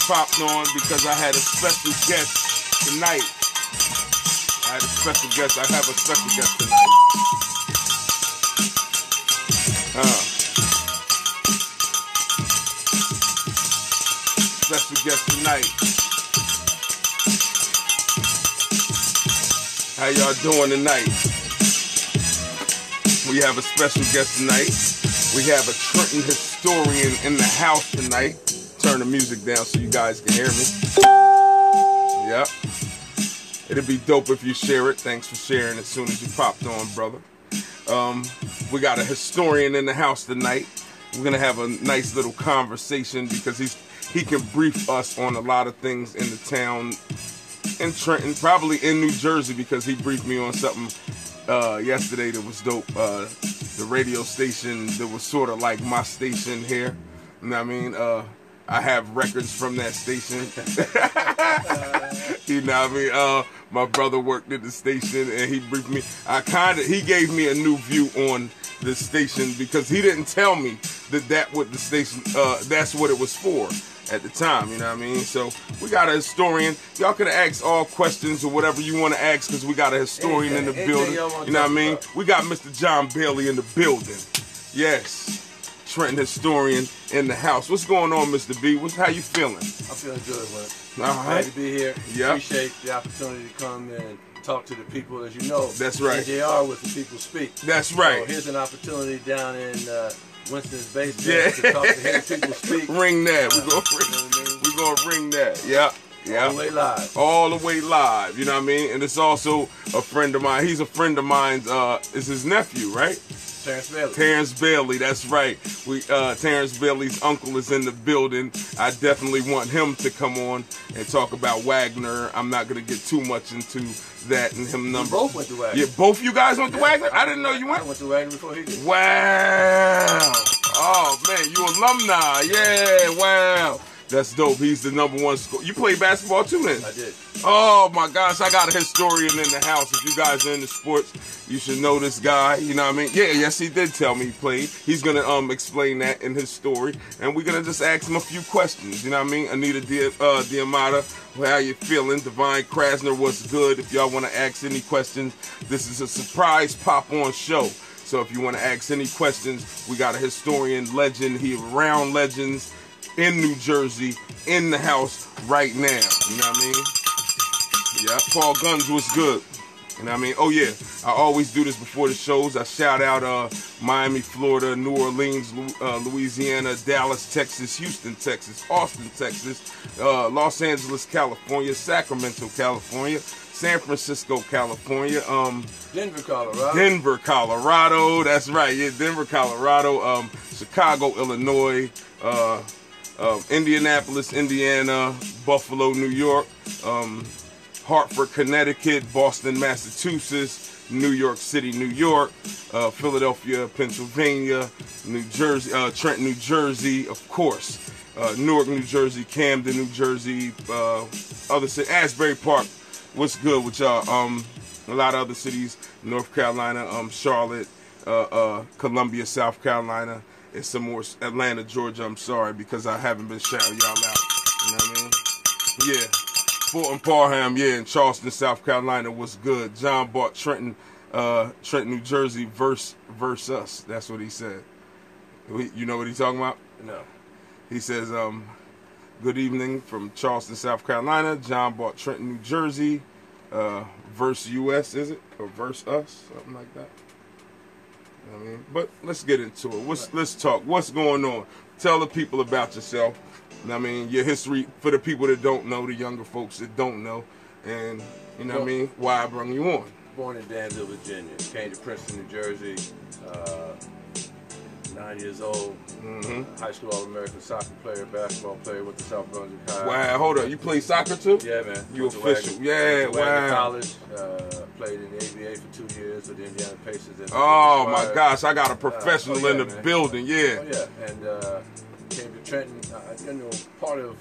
popped on because I had a special guest tonight. I have a special guest tonight. Special guest tonight. How y'all doing tonight? We have a special guest tonight. We have a Trenton historian in the house tonight. Turn the music down so you guys can hear me. Yep. It'd be dope if you share it. Thanks for sharing as soon as you popped on, brother. We got a historian in the house tonight. We're gonna have a nice little conversation because he can brief us on a lot of things in the town in Trenton, probably in New Jersey, because he briefed me on something yesterday that was dope. The radio station that was sort of like my station here. You know what I mean? I have records from that station. You know what I mean? My brother worked at the station and he briefed me. He gave me a new view on the station because he didn't tell me that's what it was for at the time, you know what I mean? So we got a historian. Y'all can ask all questions or whatever you want to ask because we got a historian in the building. You know what I mean? We got Mr. John Bailey in the building. Yes. Trenton historian in the house. What's going on, Mr. B? How you feeling? I'm feeling good, Winston. All right. Glad to be here. Yep. Appreciate the opportunity to come and talk to the people. As you know, that's right. NJR with the people speak. That's right. So here's an opportunity down in Winston's basement to talk to his people speak. Ring that. We're gonna ring that. Yeah. Yeah. All the way live. All the way live. You know what I mean? And it's also a friend of mine. He's a friend of mine's. Is his nephew, right? Terrence Bailey. Terrence Bailey, that's right. Terrence Bailey's uncle is in the building. I definitely want him to come on and talk about Wagner. I'm not going to get too much into that and him number. We both went to Wagner. Yeah, both you guys went to Wagner? I didn't know you went. I went to Wagner before he did. Wow. Oh, man, you alumni. Yeah, wow. That's dope. He's the #1 scorer. You played basketball too then? I did. Oh my gosh, I got a historian in the house. If you guys are into sports, you should know this guy. You know what I mean? Yeah, yes, he did tell me he played. He's gonna explain that in his story, and we're gonna just ask him a few questions. You know what I mean? Anita Diamata, how you feeling? Divine Krasner, what's good? If y'all want to ask any questions, this is a surprise pop-on show. So if you want to ask any questions, we got a historian, legend. He around legends in New Jersey, in the house right now. You know what I mean? Yeah, Paul Guns was good. You know what I mean? Oh yeah, I always do this before the shows. I shout out Miami, Florida, New Orleans, Louisiana, Dallas, Texas, Houston, Texas, Austin, Texas, Los Angeles, California, Sacramento, California, San Francisco, California, Denver, Colorado. Denver, Colorado. That's right. Yeah, Denver, Colorado. Chicago, Illinois. Indianapolis, Indiana, Buffalo, New York, Hartford, Connecticut, Boston, Massachusetts, New York City, New York, Philadelphia, Pennsylvania, New Jersey, Trenton, New Jersey, of course, Newark, New Jersey, Camden, New Jersey, other cities, Asbury Park. What's good with y'all? A lot of other cities, North Carolina, Charlotte, Columbia, South Carolina. It's some more Atlanta, Georgia. I'm sorry because I haven't been shouting y'all out. You know what I mean? Yeah. Fulton, Parham, yeah, in Charleston, South Carolina was good. John bought Trenton, New Jersey versus us. That's what he said. You know what he's talking about? No. He says, good evening from Charleston, South Carolina. John bought Trenton, New Jersey versus US, is it? Or versus us? Something like that. I mean, but let's get into it. Let's talk. What's going on? Tell the people about yourself. I mean, your history for the people that don't know, the younger folks that don't know, and you know what I mean, why I brought you on. Born in Danville, Virginia. Came to Princeton, New Jersey. 9 years old. High school All-American soccer player, basketball player. Went to South Brunswick High. Wow, hold up. You play soccer too? Yeah, man. You official? Yeah, wow. College. Played in the ABA for 2 years with the Indiana Pacers. Oh my gosh, I got a professional in the building. Yeah. Oh yeah, and came to Trenton. You know, part of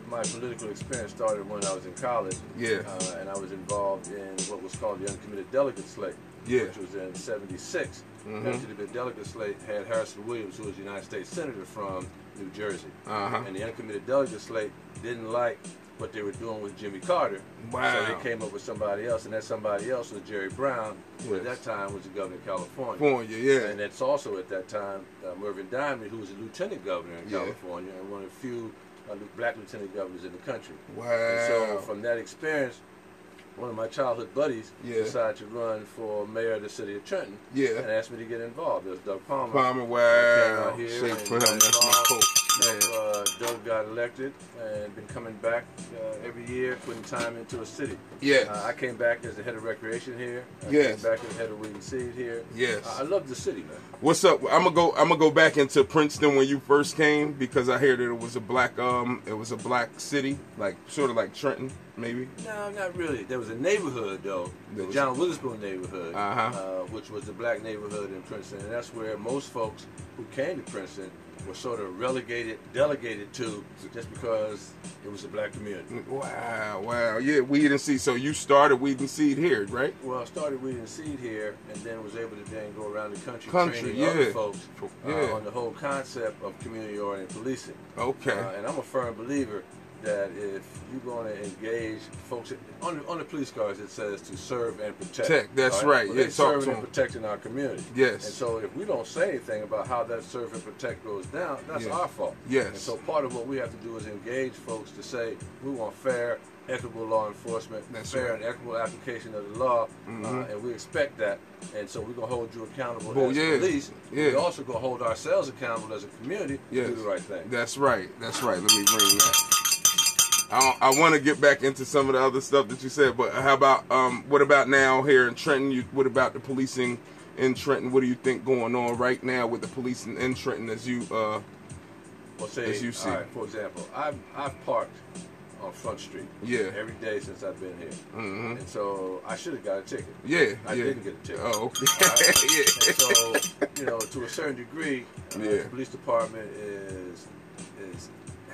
my political experience started when I was in college. Yeah. And I was involved in what was called the Uncommitted Delegate Slate. Yeah. which was in '76. Mhm. The delegate slate had Harrison Williams, who was a United States Senator from New Jersey. And the uncommitted delegate slate didn't like what they were doing with Jimmy Carter. Wow. So they came up with somebody else, and that somebody else was Jerry Brown, who at Yes. that time was the governor of California. California, yeah. And it's also at that time Mervyn Diamond, who was a lieutenant governor in Yeah. California and one of the few black lieutenant governors in the country. Wow. And so from that experience, one of my childhood buddies Yeah. decided to run for mayor of the city of Trenton Yeah. and asked me to get involved. It was Doug Palmer. Palmer, Came wow. out here Shake and for him, got that's my involved. coach. Yeah. Doug got elected and been coming back every year, putting time into a city. Yes. I came back as the head of recreation here. I Yes. came back as the head of Weed and Seed here. Yes. I love the city, man. What's up? I'm gonna go back into Princeton when you first came because I heard that it was a black city, like sort of like Trenton, maybe. No, not really. There was a neighborhood though, the John Witherspoon neighborhood, which was the black neighborhood in Princeton, and that's where most folks who came to Princeton were sort of delegated to, just because it was a black community. Wow. Yeah, Weed and Seed. So you started Weed and Seed here, right? Well, I started Weed and Seed here, and then was able to then go around the country training yeah. other folks Yeah. on the whole concept of community-oriented policing. Okay. And I'm a firm believer that if you're going to engage folks on the police cars, it says to serve and protect. That's right. Well, Yeah, they're talk serving to and them. protecting our community. Yes. And so if we don't say anything about how that serve and protect goes down, that's Yeah. our fault. Yes. And so part of what we have to do is engage folks to say we want fair, equitable law enforcement, That's fair right. and equitable application of the law, and we expect that. And so we're going to hold you accountable Well, as yeah. police. Yeah. We're also going to hold ourselves accountable as a community to do the right thing. That's right. Let me bring that. I want to get back into some of the other stuff that you said, but how about what about now here in Trenton? What about the policing in Trenton? What do you think going on right now with the policing in Trenton as you as you see? All right, for example, I've parked on Front Street every day since I've been here, and so I should have got a ticket. I didn't get a ticket. Oh, okay. Right? And so to a certain degree, the police department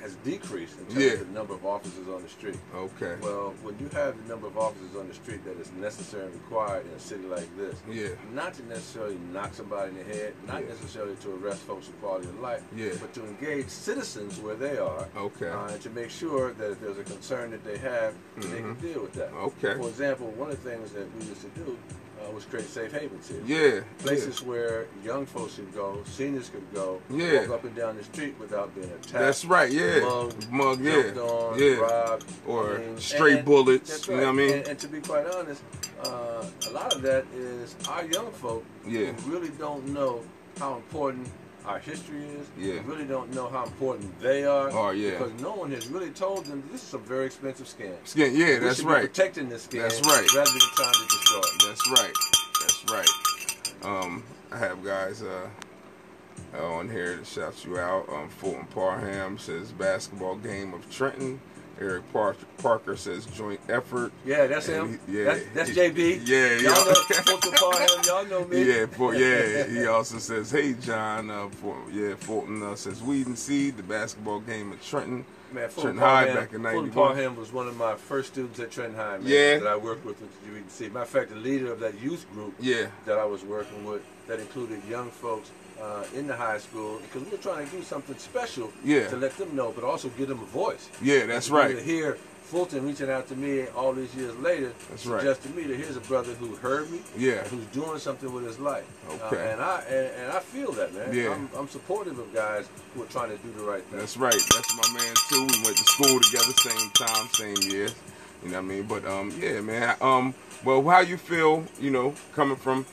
has decreased in terms of the number of officers on the street. Okay. Well, when you have the number of officers on the street that is necessary and required in a city like this, not to necessarily knock somebody in the head, not necessarily to arrest folks for quality of life, but to engage citizens where they are, and to make sure that if there's a concern that they have, they can deal with that. Okay. For example, one of the things that we used to do was create safe havens here. Places where young folks could go, seniors could go, walk up and down the street without being attacked. That's right, mugged, jumped on, robbed, or stray bullets. That's You right. know what I mean? And to be quite honest, a lot of that is our young folk who really don't know how important our history is. They really don't know how important they are. Because no one has really told them this is a very expensive scam. That's should right. Be protecting this scam. That's right. Rather than trying to destroy it. That's right. I have guys on here to shout you out. Fulton Parham says basketball game of Trenton. Eric Parker says joint effort. Yeah, that's him. That's JB. Y'all know Fulton Parham. Y'all know me. He also says, hey, John. Fulton says weed and seed, the basketball game at Trenton. Man, Trenton High back in 91. Fulton Parham was one of my first students at Trenton High, man, that I worked with you can see. Matter of fact, the leader of that youth group that I was working with, that included young folks in the high school, because we were trying to do something special to let them know, but also give them a voice. That's right. To hear Fulton reaching out to me all these years later, suggested to me that here's a brother who heard me, who's doing something with his life. And I feel that, man. I'm supportive of guys who are trying to do the right thing. That's right. That's my man too. We went to school together, same time, same year. You know what I mean? But man. Well, how you feel? Coming from.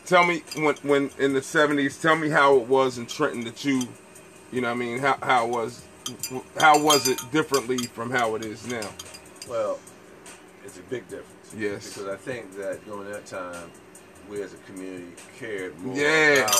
Tell me when in the 70s. Tell me how it was in Trenton that you know what I mean. How was it differently from how it is now? Well, it's a big difference. Yes. Because I think that during that time, we as a community cared more what about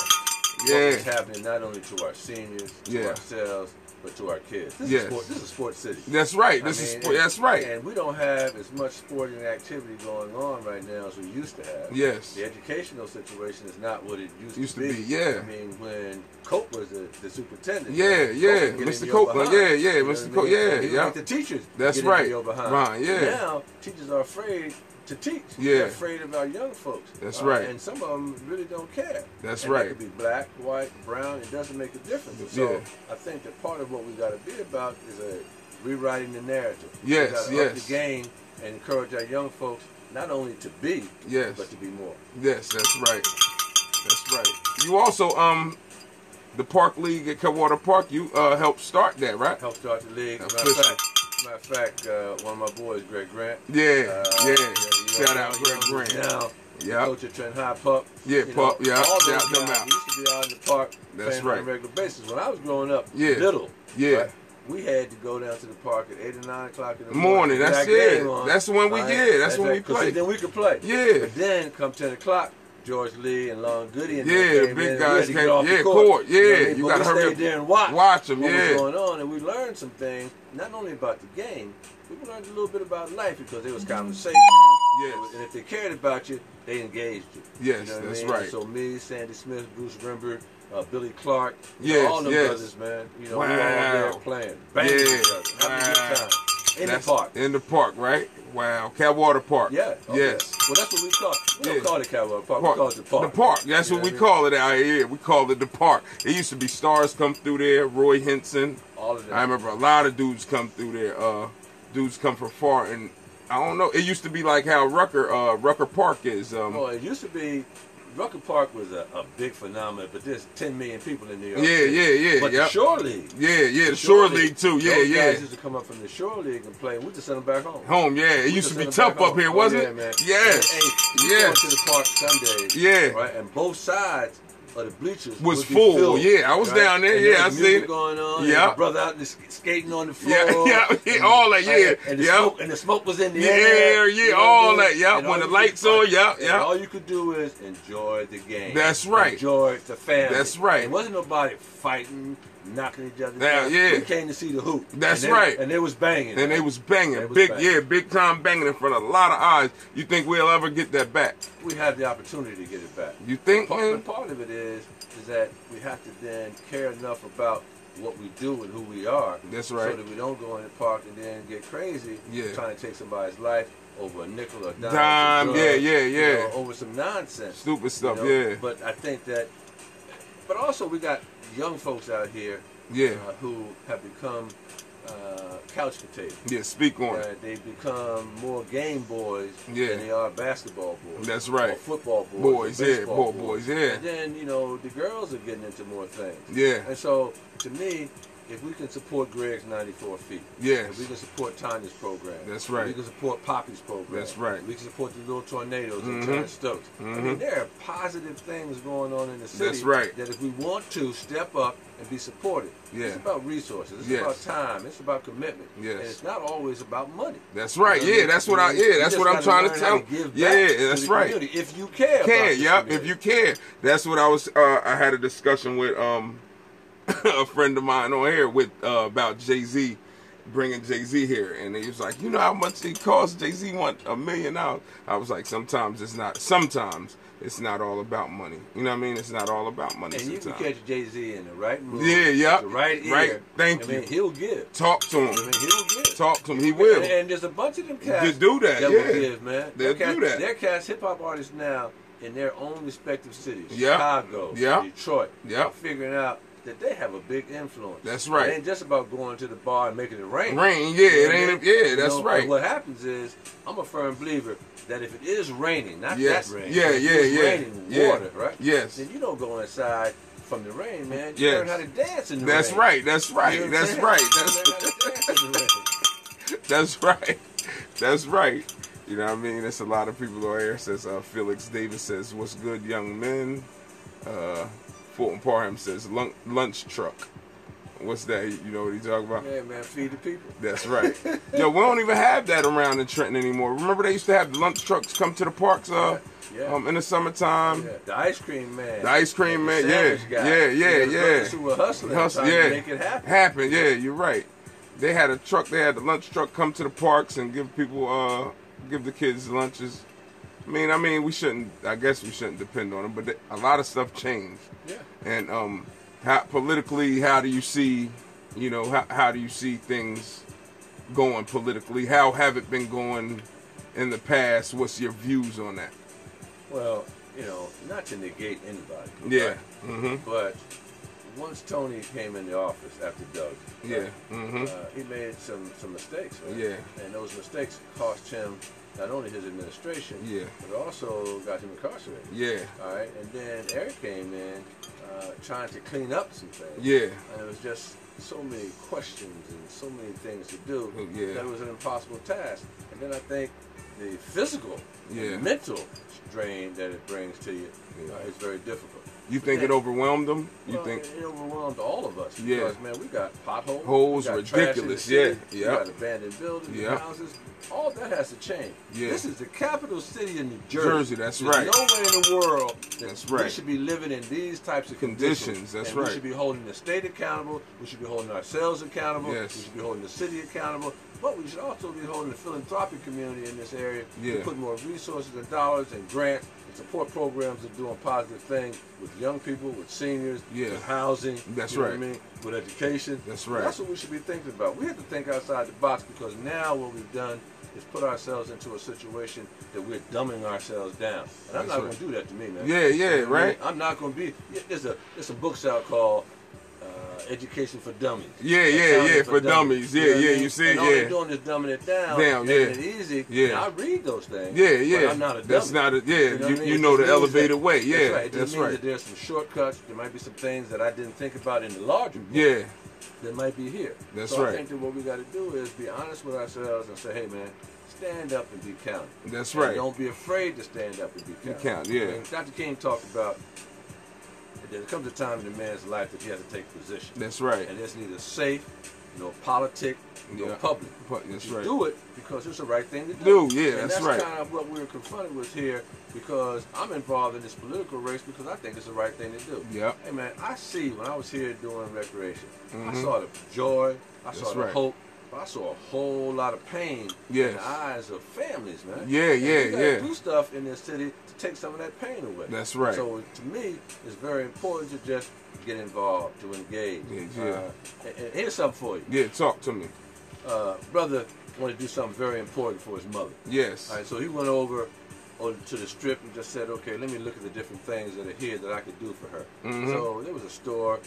was happening not only to our seniors, to ourselves, but to our kids. This is a sports city. That's right. That's right. And we don't have as much sporting activity going on right now as we used to have. Yes. The educational situation is not what it used to be. Yeah. I mean, when Cope was the superintendent. Mr. Copeland. Mr. Copeland. The teachers. That's get right. Your behind. Right. Now teachers are afraid to teach. Yeah. They're afraid of our young folks. That's right. And some of them really don't care. That's and right. It could be black, white, brown. It doesn't make a difference. And so I think that part of what we got to be about is rewriting the narrative. Yes, we got to up the game and encourage our young folks not only to be, but to be more. Yes, that's right. That's right. You also, the Park League at Cutwater Park, you helped start that, right? Helped start the league. Matter of fact, one of my boys, Greg Grant. Shout out Greg Grant. Now, coach at Trent High Pup. Pup, all shout those them guys, out. We used to be out in the park playing on a regular basis. When I was growing up, little. Right, we had to go down to the park at 8 or 9 o'clock in the morning. That's it. That's when we that's when we played. Then we could play. But then come 10 o'clock, George Lee and Long Goody and big guys came. Court. You got to hurry up. Stay there and watch them. What was going on, and we learned some things not only about the game, we learned a little bit about life because there was conversation. And if they cared about you, they engaged you. Yes, you know that's right. right. So me, Sandy Smith, Bruce Rimbert, Billy Clark, all them brothers, man. You know, we were all there playing, banging together, having a good time. The park. In the park, right? Wow. Catwater Park. Yes. Well, that's what we call it. We don't call it Catwater Park. We call it the park. The park. That's what we call it out here. We call it the park. It used to be stars come through there. Roy Henson. All of them. I remember a lot of dudes come through there. Dudes come from far, and I don't know. It used to be like how Rucker Park is. It used to be. Rucker Park was a big phenomenon, but there's 10 million people in New York. But the Shore League. The Shore League too. Those guys used to come up from the Shore League and play. We just send them back home. It used to be tough up here, wasn't it? Man. Yes. We go to the park Sundays. Right, and both sides of the bleachers was full. Filled, I was down there. I seen it going on. Yeah, brother out there skating on the floor. All that. And the smoke was in the air. All that. When the lights on. And all you could do is enjoy the game. That's right. Enjoy the family. That's right. There wasn't nobody fighting, knocking each other down. We came to see the hoop. That's right. And they was banging. Big time banging in front of a lot of eyes. You think we'll ever get that back? We have the opportunity to get it back. You think, man? Part of it is that we have to then care enough about what we do and who we are. That's right. So that we don't go in the park and then get crazy trying to take somebody's life over a nickel or dime. Drugs, you know, over some nonsense. Stupid stuff, But I think that, but also we got young folks out here who have become couch potatoes. Speak on it. They've become more game boys than they are basketball boys. That's right. Or football boys. Ball boys. And then, the girls are getting into more things. And so, to me, if we can support Greg's 94 Feet, if we can support Tanya's program, that's right. If we can support Poppy's program, that's right. We can support the Little Tornadoes and Terrence Stokes. I mean, there are positive things going on in the city. That's right. That if we want to step up and be supported, it's about resources. It's about time. It's about commitment. And it's not always about money. That's right. That's what I'm trying to tell. That's right. If you care. If you care. That's what I was. I had a discussion with a friend of mine on here with about Jay-Z, bringing Jay-Z here, and he was like, you know how much it costs? Jay-Z want $1 million. I was like, sometimes it's not all about money. You know what I mean? It's not all about money. And sometimes. You can catch Jay-Z in the right mood. The right ear. Right. Thank you. He'll give. Talk to him. He'll give. Talk to him. He will. And there's a bunch of them cats just do that. That will give, man. They'll do that. They're cats, hip-hop artists now in their own respective cities. Chicago, Detroit. Figuring out that they have a big influence. That's right. It ain't just about going to the bar and making it rain. It ain't. That's right. And what happens is, I'm a firm believer that if it is raining, not that rain, raining water, right? Yes. Then you don't go inside from the rain, man. You learn how to dance in the rain. That's right. That's right. That's right. You know what I mean? There's a lot of people over here. Says Felix Davis says, "What's good, young men?" Fulton Parham says, lunch truck. What's that? You know what he's talking about? Yeah, man, feed the people. That's right. Yo, we don't even have that around in Trenton anymore. Remember they used to have the lunch trucks come to the parks in the summertime? The ice cream man. The ice cream man, The who were hustling to make it happen. You're right. They had a truck, the lunch truck come to the parks and give people, give the kids lunches. I mean, I guess we shouldn't depend on them, but a lot of stuff changed. And politically, how do you see, how do you see things going politically? How have it been going in the past. What's your views on that? Well, you know, not to negate anybody. Yeah. Right? Mm-hmm. But once Tony came in the office after Doug, yeah, he made some mistakes. Right? Yeah. And those mistakes cost him not only his administration, yeah, but also got him incarcerated. Yeah. All right. And then Eric came in trying to clean up some things. Yeah. And it was just so many questions and so many things to do yeah. that it was an impossible task. And then I think the physical, and mental strain that it brings to you is very difficult. You think it overwhelmed them? You think it overwhelmed all of us? Yeah. Because man, we got potholes, holes, ridiculous. Yeah, we got abandoned buildings, houses. All that has to change. Yeah. This is the capital city in New Jersey. That's There's right. nowhere in the world that's right. we should be living in these types of conditions. That's and right. We should be holding the state accountable. We should be holding ourselves accountable. Yes. We should be holding the city accountable. But we should also be holding the philanthropic community in this area to put more resources and dollars and grants and support programs that are doing positive things with young people, with seniors, with housing. That's you know right. what I mean? With education. That's right. That's what we should be thinking about. We have to think outside the box because now what we've done is put ourselves into a situation that we're dumbing ourselves down. And I'm not going to do that to me, man. Yeah, yeah, you know right. I'm not going to be. There's some books out called Education for Dummies. Yeah, for dummies. Yeah, you see, and all they're doing is dumbing it down, making it easy. Yeah. And I read those things. Yeah. But I'm not a dummy. That's not a, you know the elevated way. Yeah, that's right. It just means that there's some shortcuts. There might be some things that I didn't think about in the larger book. Yeah. That might be here. That's so right. I think that what we got to do is be honest with ourselves and say, hey, man, stand up and be counted. That's right. And don't be afraid to stand up and be counted. Yeah. I mean, Dr. King talked about there comes a time in a man's life that he has to take position. That's right. And it's neither safe, nor politic, nor public. That's you right. do it because it's the right thing to do. And that's right. kind of what we were confronted with here because I'm involved in this political race because I think it's the right thing to do. Yeah. Hey, man, I see when I was here doing recreation, I saw the joy, I saw the hope, but I saw a whole lot of pain in the eyes of families, man. You gotta do stuff in this city to take some of that pain away. That's right. So to me, it's very important to just get involved, to engage. And here's something for you. Yeah, talk to me. Brother wanted to do something very important for his mother. Yes. All right, so he went over to the strip and just said, okay, let me look at the different things that are here that I could do for her. So there was a store,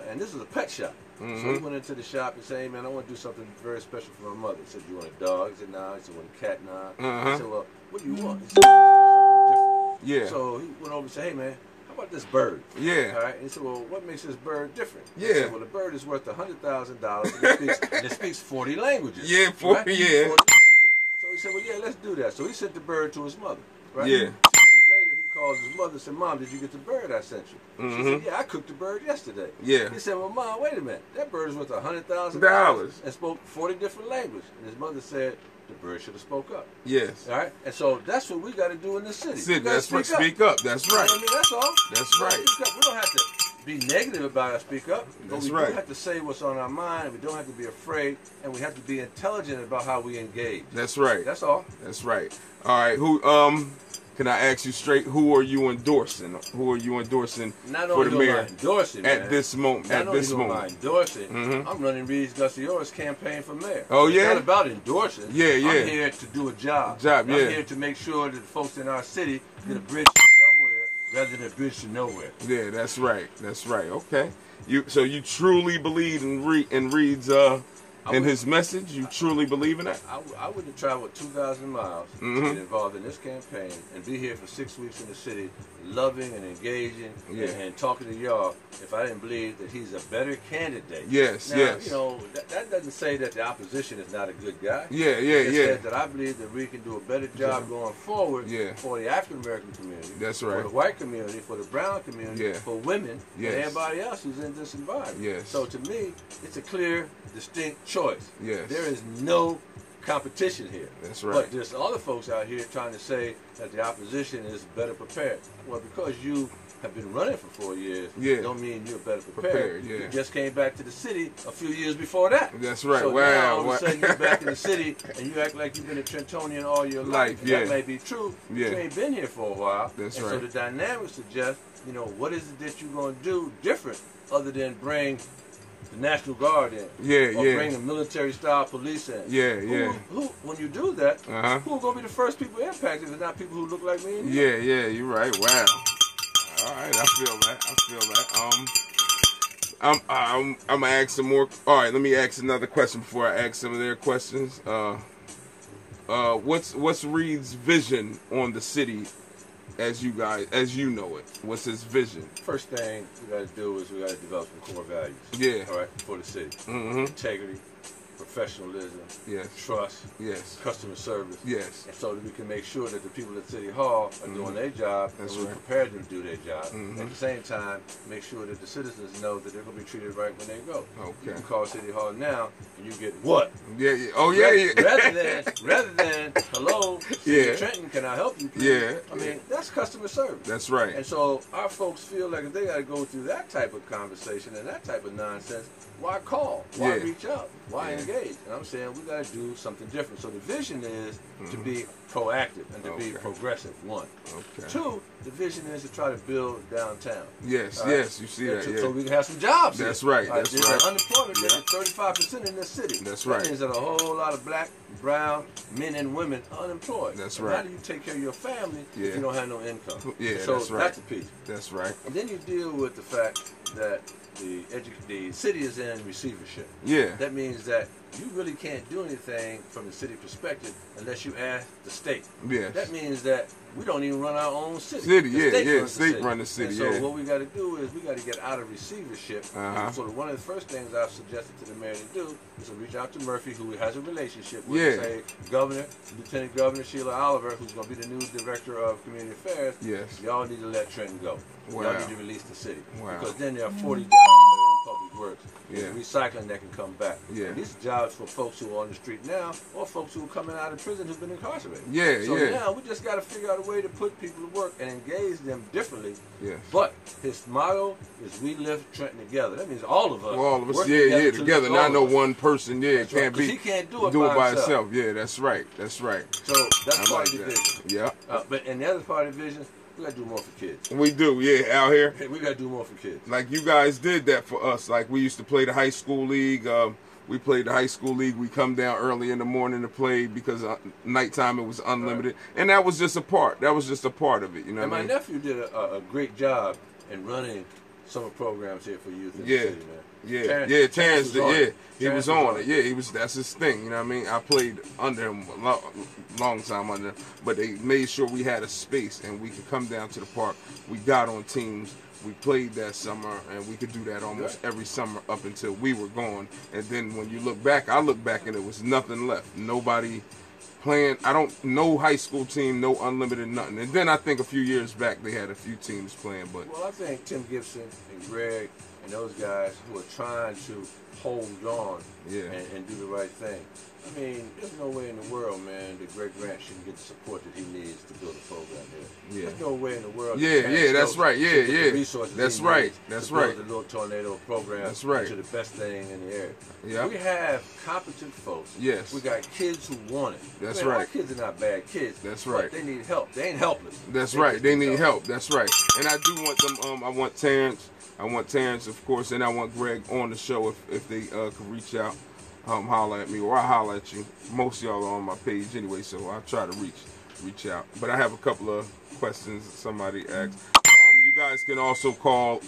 and this was a pet shop. So he went into the shop and said, hey, man, I want to do something very special for my mother. He said, you want a dog? He said, no. He said, want a cat? Nah. He said, well, what do you want? He said, I want something different. So he went over and said, hey, man, how about this bird? All right. And he said, well, what makes this bird different? He said, well, the bird is worth $100,000 and it speaks 40 languages. 40 languages. So he said, well, yeah, let's do that. So he sent the bird to his mother. Right? 2 days later, he calls his mother and said, Mom, did you get the bird I sent you? She said, yeah, I cooked the bird yesterday. He said, well, Mom, wait a minute. That bird is worth $100,000 and spoke 40 different languages. And his mother said, the bird should have spoke up. Yes. All right? And so that's what we got to do in the city. That's right. Speak up. That's right. I mean, that's all. That's right. We don't have to be negative about our speak up. But we don't have to say what's on our mind. We don't have to be afraid. And we have to be intelligent about how we engage. That's right. That's all. That's right. All right. Who can I ask you straight? Who are you endorsing? Who are you endorsing for the mayor at this moment? At this moment, I'm endorsing. I'm running Gusciora's campaign for mayor. Oh yeah. It's not about endorsing. Yeah. I'm here to do a job. I'm here to make sure that the folks in our city get a bridge to somewhere rather than a bridge to nowhere. Yeah, that's right. That's right. Okay. So you truly believe in Reed's in his message? You truly believe in that? I would have traveled 2,000 miles to get involved in this campaign and be here for 6 weeks in the city, loving and engaging and talking to y'all if I didn't believe that he's a better candidate. Yes, now, you know, that doesn't say that the opposition is not a good guy. It says that I believe that we can do a better job going forward for the African American community. That's right. For the white community, for the brown community, for women, and everybody else who's in this environment. So to me, it's a clear, distinct choice. There is no competition here. That's right. But there's other folks out here trying to say that the opposition is better prepared. Well, because you have been running for 4 years, don't mean you're better prepared. You just came back to the city a few years before that. That's right. So now all of a sudden you're back in the city and you act like you've been a Trentonian all your life. That may be true. You ain't been here for a while. That's right. So the dynamics suggest, you know, what is it that you're going to do different other than bring the National Guard in. Or bring the military-style police in. Who, when you do that, who are going to be the first people impacted if not people who look like me and you? You're right. Wow. All right, I feel that. I'm gonna ask some more. All right, let me ask another question before I ask some of their questions. What's Reed's vision on the city, as you know it? What's his vision? First thing we got to do is we got to develop some core values. All right, for the city. Integrity, professionalism, trust, customer service, and so that we can make sure that the people at City Hall are doing their job and we're prepared to do their job. At the same time, make sure that the citizens know that they're going to be treated right when they go. You can call City Hall now and you get what? Rather than hello, Trenton, can I help you? I mean, that's customer service. That's right. And so our folks feel like if they got to go through that type of conversation and that type of nonsense, why call? Why reach out? Why engage? And I'm saying we got to do something different. So the vision is to be proactive and to be progressive, one. Two, the vision is to try to build downtown. You see that. So we can have some jobs. That's right. That's There's right. unemployment rate at 35% in this city. That's right. That means that a whole lot of black, brown men and women are unemployed. That's and right. How do you take care of your family if you don't have no income? So that's a piece. That's right. And then you deal with the fact that the city is in receivership. That means that you really can't do anything from the city perspective unless you ask the state. That means that we don't even run our own city. State run the city. And so what we got to do is we got to get out of receivership. So one of the first things I've suggested to the mayor to do is to reach out to Murphy, who has a relationship with, say, Lieutenant Governor Sheila Oliver, who's going to be the new director of community affairs. Y'all need to let Trenton go. Y'all need to release the city. Because then there are 40 jobs that are in public works. Recycling that can come back. And these are jobs for folks who are on the street now or folks who are coming out of prison who've been incarcerated. So now we just got to figure out a way to put people to work and engage them differently. But his motto is we lift Trenton together. That means all of us. All of us, together. Not no one person. He can't do it by himself. That's right. That's right. So that's part of the vision. But and the other part of the vision, we got to do more for kids. We do, out here. We got to do more for kids. Like you guys did that for us. Like we used to play the high school league. We played the high school league. We come down early in the morning to play because nighttime it was unlimited, and that was just a part. That was just a part of it, you know. And my nephew did a great job in running summer programs here for youth in the city, man. Terrence did. He was on it. That's his thing. You know what I mean? I played under him a long time under him, but they made sure we had a space and we could come down to the park. We got on teams. We played that summer, and we could do that almost every summer up until we were gone. And then when you look back, I look back and there was nothing left. Nobody playing. No high school team, no unlimited nothing. And then I think a few years back they had a few teams playing. But I think Tim Gibson and Greg and those guys who are trying to hold on and do the right thing. I mean, there's no way in the world, man, that Greg Grant shouldn't get the support that he needs to build a program here. There's no way in the world. That's right. The resources that's right. That's right. The little tornado program. That's right. To the best thing in the area. We have competent folks. We got kids who want it. That's right. Our kids are not bad kids. That's right. But they need help. They ain't helpless. That's right. They need help. That's right. And I do want them. I want Terrence, of course, and I want Greg on the show if they could reach out. Holler at me, or I'll holler at you. Most of y'all are on my page anyway, so I'll try to reach out. But I have a couple of questions somebody asked. You guys can also call.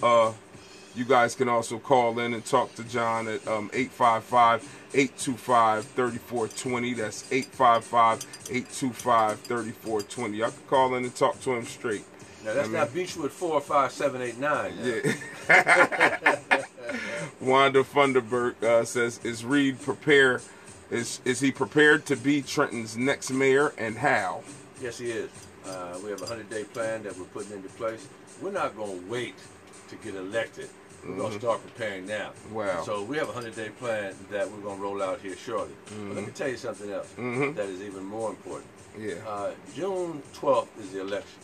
You guys can also call in and talk to John at 855-825-3420. That's 855-825-3420. Y'all can call in and talk to him straight. Now that's not Beechwood 45789. Wanda Funderburg says, "Is Reed prepared? Is he prepared to be Trenton's next mayor, and how?" Yes, he is. We have a 100-day plan that we're putting into place. We're not going to wait to get elected. We're going to start preparing now. Wow. So we have a 100-day plan that we're going to roll out here shortly. But let me tell you something else that is even more important. June 12th is the election.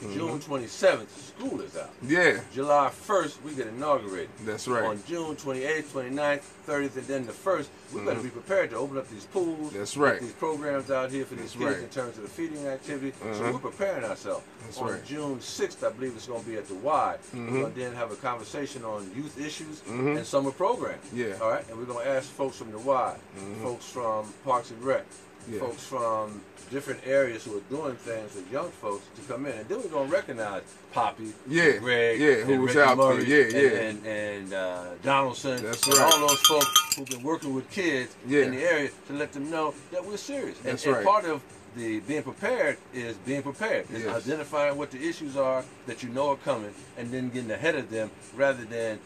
June 27th, school is out. Yeah. July 1st, we get inaugurated. That's right. On June 28th, 29th, 30th, and then the 1st, we're going to be prepared to open up these pools. That's right. These programs out here for these kids in terms of the feeding activity. So we're preparing ourselves. That's on right. June 6th, I believe it's going to be at the Y. We're going to then have a conversation on youth issues and summer programs. Yeah. All right? And we're going to ask folks from the Y, folks from Parks and Rec, folks from different areas who are doing things with young folks to come in, and then we're gonna recognize Poppy, and Greg, who was Reggie out Murray, there, and Donaldson, That's and right. all those folks who've been working with kids in the area to let them know that we're serious. That's and right. part of the being prepared is being prepared. It's identifying what the issues are that you know are coming, and then getting ahead of them, rather than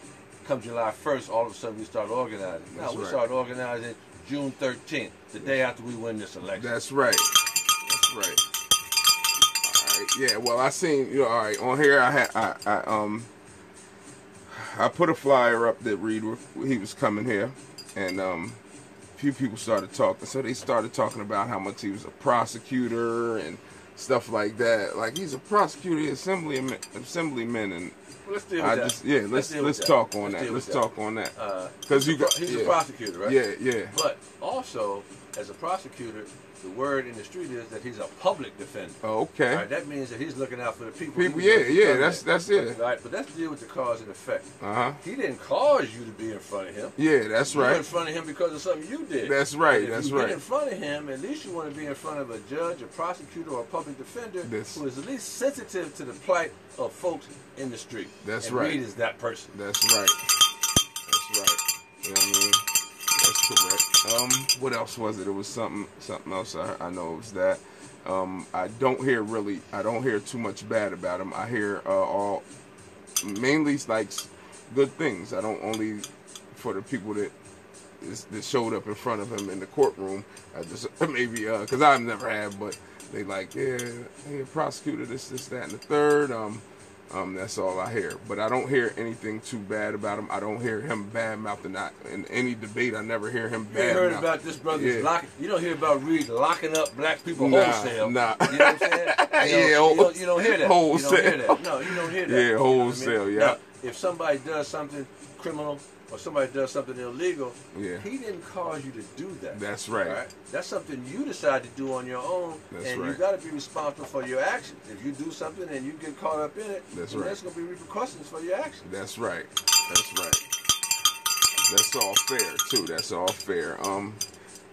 come July 1st, all of a sudden we start organizing. Now we start organizing June 13th, the day after we win this election. That's right. That's right. All right. Yeah. Well, I seen all right on here. I put a flyer up that he was coming here, and a few people started talking. So they started talking about how much he was a prosecutor and stuff like that. Like he's a prosecutor, assemblyman, and let's deal with that. Let's talk on that. Let's talk on that. Because he's a prosecutor, right? Yeah. But also, as a prosecutor, the word in the street is that he's a public defender. Oh, okay. All right, that means that he's looking out for the people. That's it. Right, but let's deal with the cause and effect. He didn't cause you to be in front of him. Yeah, that's right. You were in front of him because of something you did. That's right. If you get in front of him, at least you want to be in front of a judge, a prosecutor, or a public defender who is at least sensitive to the plight of folks in the street. That's right. Reed is that person. That's right. That's right. You know what I mean? That's correct. What else was it? It was something else. I know it was that. I don't hear too much bad about him. I hear mainly like good things. I don't only for the people that showed up in front of him in the courtroom. I just maybe because I've never had, but they like prosecutor this, that, and the third. That's all I hear. But I don't hear anything too bad about him. I don't hear him bad-mouthing. In any debate, I never hear him bad-mouthing. You heard about this brother's locking. You don't hear about Reed locking up black people wholesale. Nah. You know what I'm saying? You don't hear that. Wholesale. You don't hear that. No, you don't hear that. Yeah, wholesale, you know what I mean? Now, if somebody does something criminal or somebody does something illegal, he didn't cause you to do that. That's right. Right? That's something you decide to do on your own, you got to be responsible for your actions. If you do something and you get caught up in it, there's going to be repercussions for your actions. That's right. That's right. That's all fair too. That's all fair.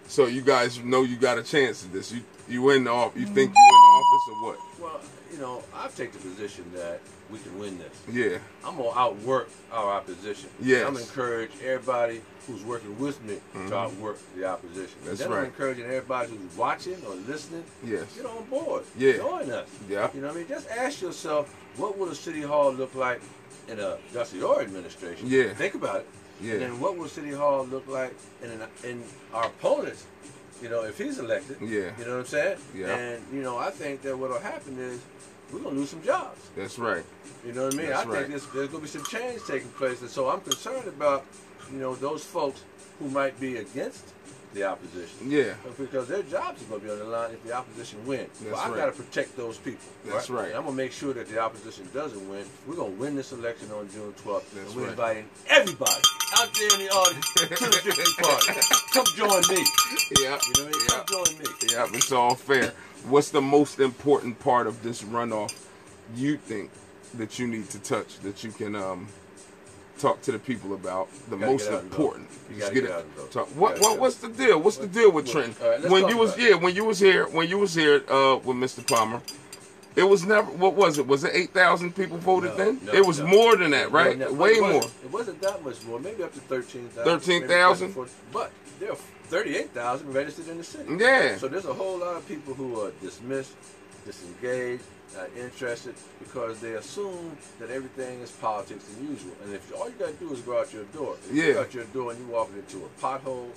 So you guys know you got a chance at this. You think you in office or what? Well, I take the position that we can win this. Yeah. I'm going to outwork our opposition. Yes. I'm encourage everybody who's working with me to outwork the opposition. That's then right. I'm encouraging everybody who's watching or listening, get on board. Join us. Yeah. You know what I mean? Just ask yourself, what will a city hall look like in a Gusciora administration? Yeah. Think about it. Yeah. And then what will City Hall look like in our opponents, if he's elected? Yeah. You know what I'm saying? Yeah. And, I think that what will happen is we're going to lose some jobs. That's right. You know what I mean? That's I think there's going to be some change taking place. And so I'm concerned about, those folks who might be against the opposition. Yeah. Because their jobs are going to be on the line if the opposition wins. That's I've right. got to protect those people. That's right. And I'm going to make sure that the opposition doesn't win. We're going to win this election on June 12th. That's and we're right. inviting everybody out there in the audience to the victory party. Come join me. Yeah. You know what I mean? Come join me. Yeah, it's all fair. What's the most important part of this runoff you think that you need to touch, that you can talk to the people about? The most important. You gotta get out and vote. What's the deal? What's the deal with Trenton? When you was here with Mr. Palmer, it was never. What was it? Was it 8,000 people voted then? It was more than that, right? Way more. It wasn't that much more. Maybe up to 13,000. 13,000. But there are 38,000 registered in the city. Yeah. So there's a whole lot of people who are dismissed, disengaged, interested, because they assume that everything is politics as usual. And if all you got to do is go out your door, if you go out your door and you walk into a pothole,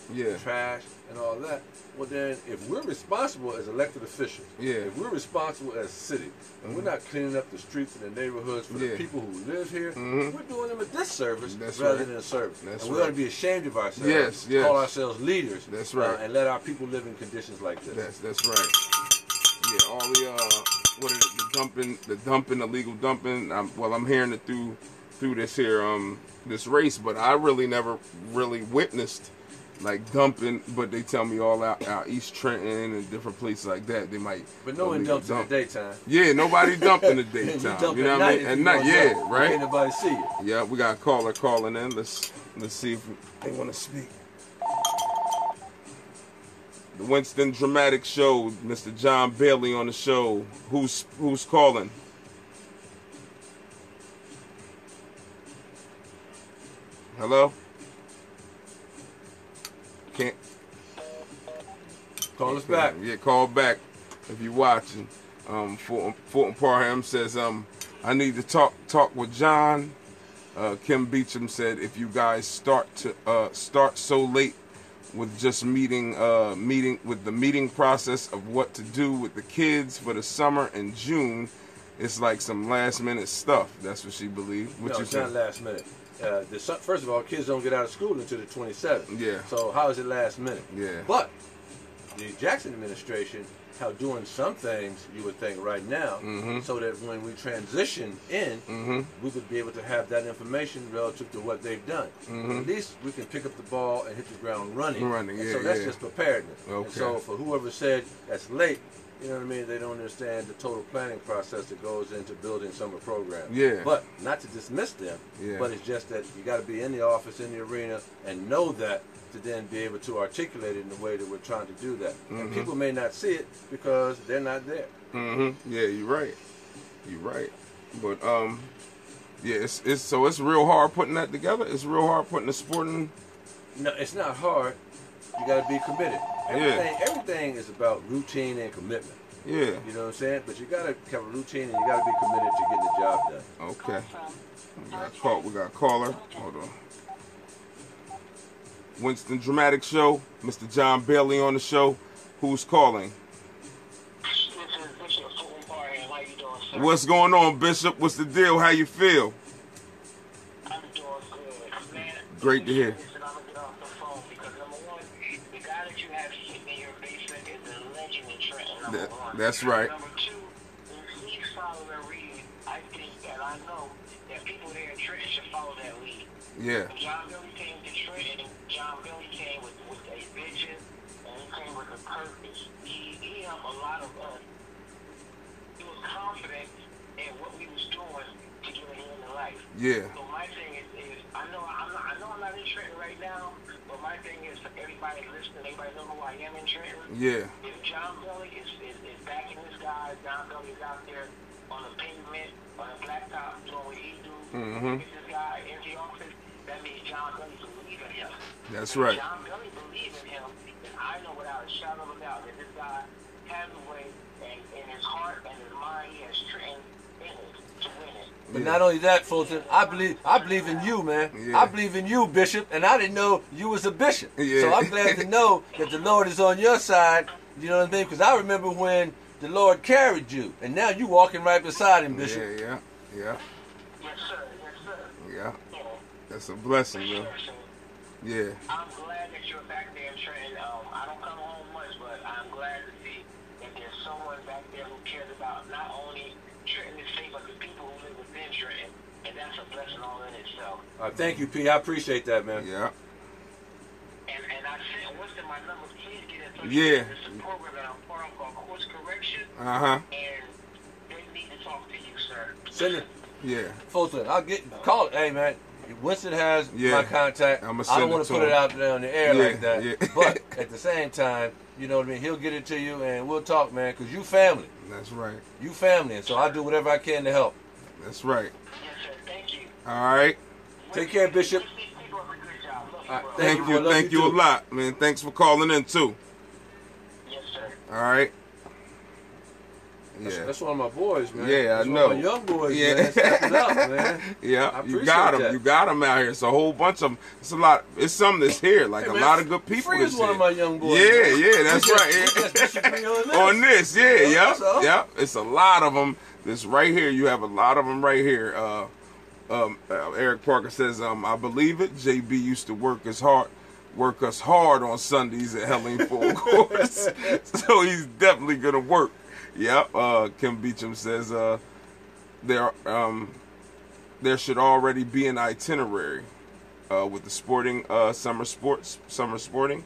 trash, and all that, well then, if we're responsible as elected officials, if we're responsible as a city, and we're not cleaning up the streets and the neighborhoods for the people who live here, we're doing them a disservice rather than a service. And we ought to be ashamed of ourselves, call ourselves leaders, and let our people live in conditions like this. That's right. Yeah, all the what is it, the dumping, illegal dumping. Well, I'm hearing it through this here this race, but I really never really witnessed like dumping. But they tell me all out East Trenton and different places like that they might. But no one dumps in the daytime. Yeah, nobody dumped in the daytime. You know what I mean? At night, yeah, right. Can't nobody see you. Yeah, we got a caller calling in. Let's see if they want to speak. The Winston Dramatic Show, Mr. John Bailey on the show. Who's calling? Hello? Can't. Call us back. Yeah, call back if you're watching. Fulton Parham says, I need to talk with John. Kim Beecham said, if you guys start so late with just meeting with the meeting process of what to do with the kids for the summer in June, it's like some last minute stuff. That's what she believed. No, it's not last minute. First of all, kids don't get out of school until the 27th. Yeah. So how is it last minute? Yeah. But the Jackson administration, how doing some things you would think right now, so that when we transition in, we would be able to have that information relative to what they've done. At least we can pick up the ball and hit the ground running. So that's just preparedness. Okay. And so for whoever said that's late, you know what I mean, they don't understand the total planning process that goes into building summer programs. Yeah. But not to dismiss them, but it's just that you got to be in the office, in the arena, and know that to then be able to articulate it in the way that we're trying to do that. And people may not see it because they're not there. Yeah, you're right. You're right. But yeah, it's real hard putting that together. It's real hard putting the sporting. No, it's not hard. You got to be committed. Everything is about routine and commitment. Yeah. You know what I'm saying? But you got to have a routine and you got to be committed to getting the job done. Okay. We got a caller. Hold on. Winston Dramatic Show, Mr. John Bailey on the show. Who's calling? This is Bishop Fulton Parham. How you doing, sir? What's going on, Bishop? What's the deal? How you feel? I'm doing good. Man, great to hear. I'm going to get off the phone because, number one, the guy that you have sitting in your basement is a legend in Trenton, number one. That's right. Number two, if he's following a lead, I think that I know that people there in Trenton should follow that lead. Yeah. John Billy came to Trenton, and John Billy came with a vision, and he came with a purpose. He helped a lot of us. He was confident in what we was doing to get ahead in life. Yeah. So my thing is I know I'm not in Trenton right now, but my thing is for everybody listening, everybody know who I am in Trenton. Yeah. If John Billy is backing this guy, John Billy is out there on the pavement, on the blacktop, doing what he do, get this guy in the office, that means John Billy believes in him. That's right. If John Billy believes in him, then I know without a shadow of a doubt that this guy has a way, and in his heart and his mind, he has Trenton in it to win it. But not only that, Fulton, I believe in you, man. Yeah. I believe in you, Bishop, and I didn't know you was a bishop. Yeah. So I'm glad to know that the Lord is on your side, you know what I mean? Because I remember when the Lord carried you, and now you walking right beside him, Bishop. Yeah. Yes, sir. Yeah. That's a blessing, man. Yeah. I'm glad that you're back there in Trenton. I don't come home much, but I'm glad to see that there's someone back there who cares about not only Trenton to say, but the people who live within Trenton, and that's a blessing all in itself. Thank you, P. I appreciate that, man. Yeah. And I sent Winston my number. Please get in touch. Yeah. There's a program that I'm part of called Course Correction. Uh-huh. And they need to talk to you, sir. Send it. Yeah. Fulton, call it. Hey, man. Winston has my contact. I don't want to put it out there on the air like that. Yeah. But at the same time, you know what I mean? He'll get it to you and we'll talk, man, because you family. That's right. You family. And so I do whatever I can to help. That's right. Yes, sir. Thank you. All right. Take care, Bishop. Keep up a good job. Love you, All right, bro. Thank you a lot, man. Thanks for calling in, too. Yes, sir. All right. That's one of my boys, man. Yeah, that's I know. One of my young boys, man. Stepping up, man. Yeah, you got them. You got them out here. It's a whole bunch of them. It's a lot. It's some that's here. Like a lot of good people. Free is one of my young boys. Yeah, that's right. On this, yeah. It's a lot of them. This right here. You have a lot of them right here. Eric Parker says, I believe it. JB used to work us hard on Sundays at Helene Full Course. So he's definitely gonna work. Yep. Kim Beecham says there should already be an itinerary with the sporting summer sporting.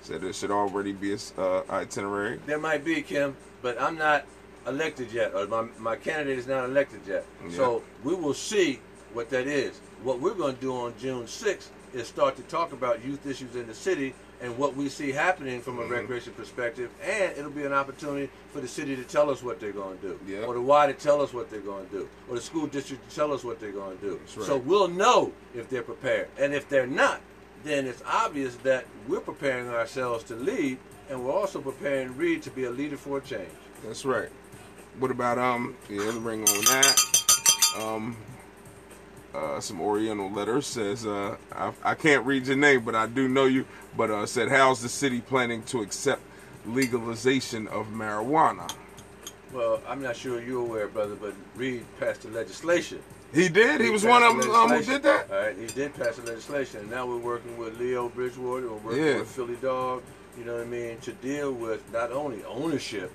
Said there should already be a itinerary. There might be, Kim, but I'm not elected yet, or my candidate is not elected yet. Yeah. So we will see what that is. What we're going to do on June 6th is start to talk about youth issues in the city and what we see happening from a recreation perspective, and it'll be an opportunity for the city to tell us what they're going to do, or the Y to tell us what they're going to do, or the school district to tell us what they're going to do. Right. So we'll know if they're prepared, and if they're not, then it's obvious that we're preparing ourselves to lead, and we're also preparing Reed to be a leader for a change. That's right. What about the ring on that? Some Oriental letters says I can't read your name, but I do know you. But said, how's the city planning to accept legalization of marijuana? Well, I'm not sure you're aware, brother, but Reed passed the legislation. He did? He was one of them who did that? All right, he did pass the legislation. And now we're working with Leo Bridgewater, we're working with Philly Dog, you know what I mean, to deal with not only ownership,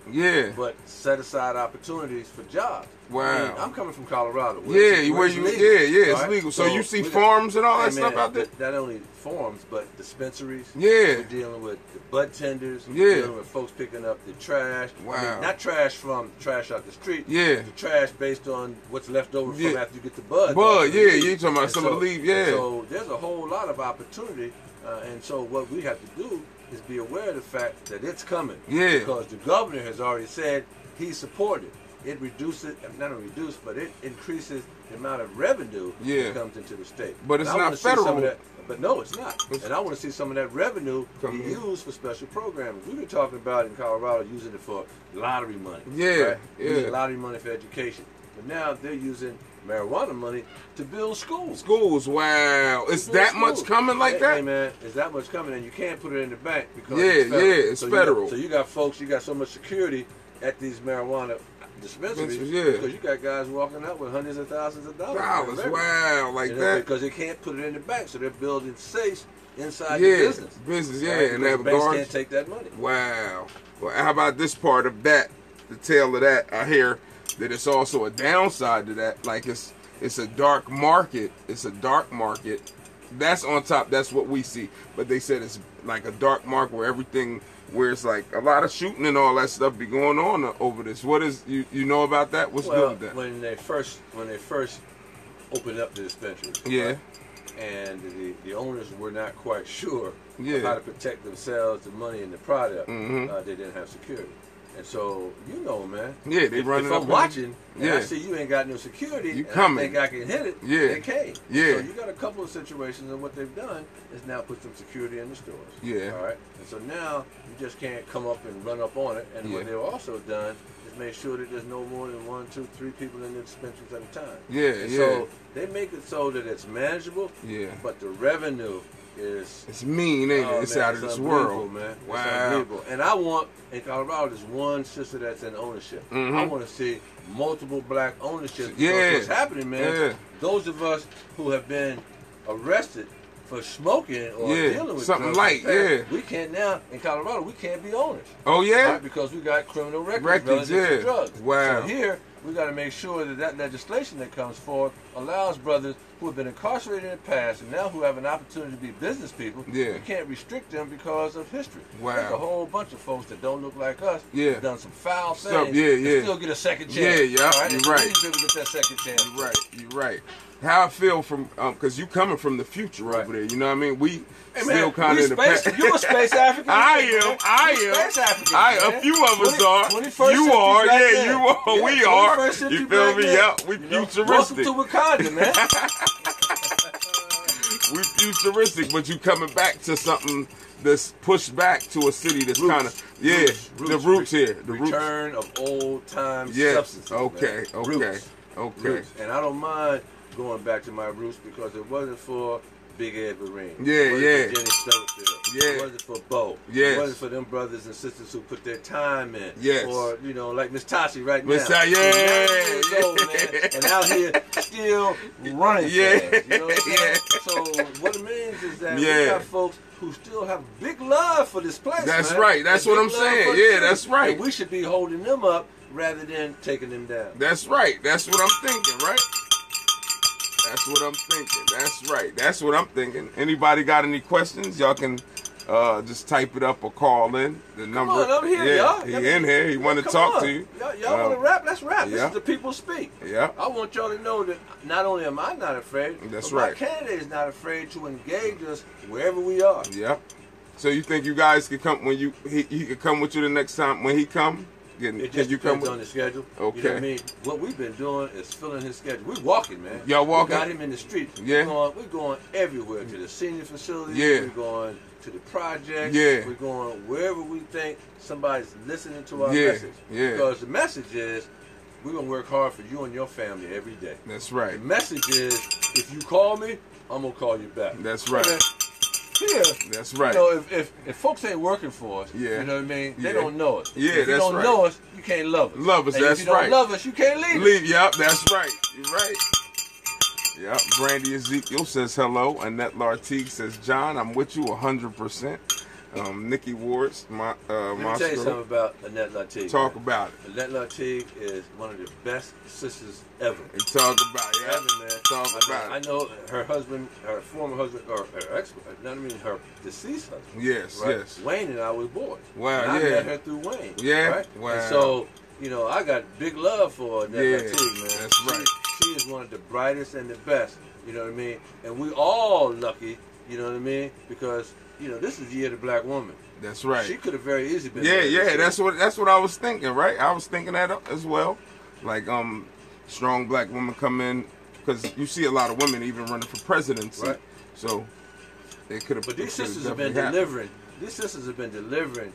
but set aside opportunities for jobs. Wow. I mean, I'm coming from Colorado. It's legal. So you see farms and all that stuff out there? Not only farms, but dispensaries. Yeah. We're dealing with the bud tenders. We're dealing with folks picking up the trash. Wow. I mean, not trash from trash out the street. Yeah. The trash based on what's left over from after you get the bud. You're talking about some of the leaf, So there's a whole lot of opportunity. And so what we have to do is be aware of the fact that it's coming. Yeah. Because the governor has already said he's supported. It reduces, not only reduces, but it increases the amount of revenue that comes into the state. But it's not federal. But no, it's not. And I want to see some of that revenue be used for special programs. We've been talking about in Colorado using it for lottery money. Right? Using lottery money for education. But now they're using marijuana money to build schools. Schools, wow. Is that much coming like that? Hey, man, is that much coming? And you can't put it in the bank because it's federal. So you got folks, you got so much security at these marijuana dispensaries because you got guys walking out with hundreds of thousands of dollars. Wow, like that. Because they can't put it in the bank, so they're building safes inside the business. And the banks can't take that money. Wow. Well, how about this part of that? The tail of that, I hear that it's also a downside to that. Like it's a dark market. It's a dark market. That's on top. That's what we see. But they said it's like a dark market where it's like a lot of shooting and all that stuff be going on over this. What is you know about that? What's good with that? When they first opened up the dispensaries, and the owners were not quite sure of how to protect themselves, the money, and the product. They didn't have security. And so, man. Yeah, they run it up. If I'm watching, and I see you ain't got no security, you and coming. I think I can hit it, they came. Yeah. So you got a couple of situations, and what they've done is now put some security in the stores. Yeah. All right? And so now, you just can't come up and run up on it. And what they've also done is make sure that there's no more than 1, 2, 3 people in the dispensaries at a time. So they make it so that it's manageable, but the revenue it's mean, ain't it? It's out of this world, man. Wow. It's unbelievable. And I want in Colorado, there's one sister that's in ownership. I want to see multiple black ownership. What's happening, man? Those of us who have been arrested for smoking or dealing with something drugs, light, we can't now in Colorado. We can't be owners. Oh yeah, right? Because we got criminal records relative to drugs. Wow. So here we got to make sure that legislation that comes forth allows brothers who have been incarcerated in the past and now who have an opportunity to be business people. We can't restrict them because of history. Wow. There's a whole bunch of folks that don't look like us. Done some foul things. And still get a second chance. Right? You're right. Get that second chance. You're right. How I feel from because you coming from the future over there. You know what I mean? We still kind of in the past. You a space African? I am. Space African. A few of us are. You are. You are. We are. You feel me? Yeah. We futuristic. Welcome to Wakanda, man. We futuristic, but you coming back to something that's pushed back to a city that's kind of the roots here. The return of old time substances. Okay. Roots. And I don't mind going back to my roots because it wasn't for Big Ed Vereen. Jenny Stubblefield. It wasn't for Bo. Yes. It wasn't for them brothers and sisters who put their time in. Yes. Or, you know, like Miss Tassi right Miss now. Tassi, Old, man, and out here still running fast. You know what I'm saying? So what it means is that we got folks who still have big love for this place. That's man. right. That's what I'm saying. Yeah, that's right. And we should be holding them up rather than taking them down. That's right. That's what I'm thinking, right? That's what I'm thinking. That's right. That's what I'm thinking. Anybody got any questions? Y'all can just type it up or call in. The number. Come on, I'm here, y'all. He in here. He want to talk to you. Y'all want to rap? Let's rap. This is the people speak. Yeah. I want y'all to know that not only am I not afraid, but my candidate is not afraid to engage us wherever we are. Yeah. So you think you guys could come when he could come with you the next time when he come? It just depends on the schedule. Okay. You know what I mean? What we've been doing is filling his schedule. We're walking, man. Y'all walking? We got him in the street. Yeah. We're going everywhere, to the senior facilities. Yeah. We're going to the projects. Yeah. We're going wherever we think somebody's listening to our message. Yeah. Because the message is, we're going to work hard for you and your family every day. That's right. The message is, if you call me, I'm going to call you back. That's right. Yeah, that's right. You know, if folks ain't working for us, you know what I mean? They don't know us. Yeah, if you don't know us, you can't love us. Love us, and that's if you right. don't love us, you can't leave us. Yep, that's right. You're right. Yep. Brandy Ezekiel says hello. Annette Lartigue says, John, I'm with you 100%. Nikki Ward's Let me tell you something about Annette Lartigue. Talk about it. Annette Lartigue is one of the best sisters ever. Talk about it. Ever, man. Talk about it. I know her husband, her former husband, or her ex, not even her deceased husband. Yes, right? yes. Wayne and I was boys. Wow, and I met her through Wayne. Yeah, right? wow. And so, you know, I got big love for Annette Lartigue, man. That's right. She is one of the brightest and the best, you know what I mean? And we all lucky, you know what I mean? Because, you know, this is the year of the black woman. That's right. She could have very easily been. Yeah. That's what I was thinking, right? I was thinking that as well. Like, strong black women come in, because you see a lot of women even running for presidency. Right. So they could have. But these sisters have been delivering. These sisters have been delivering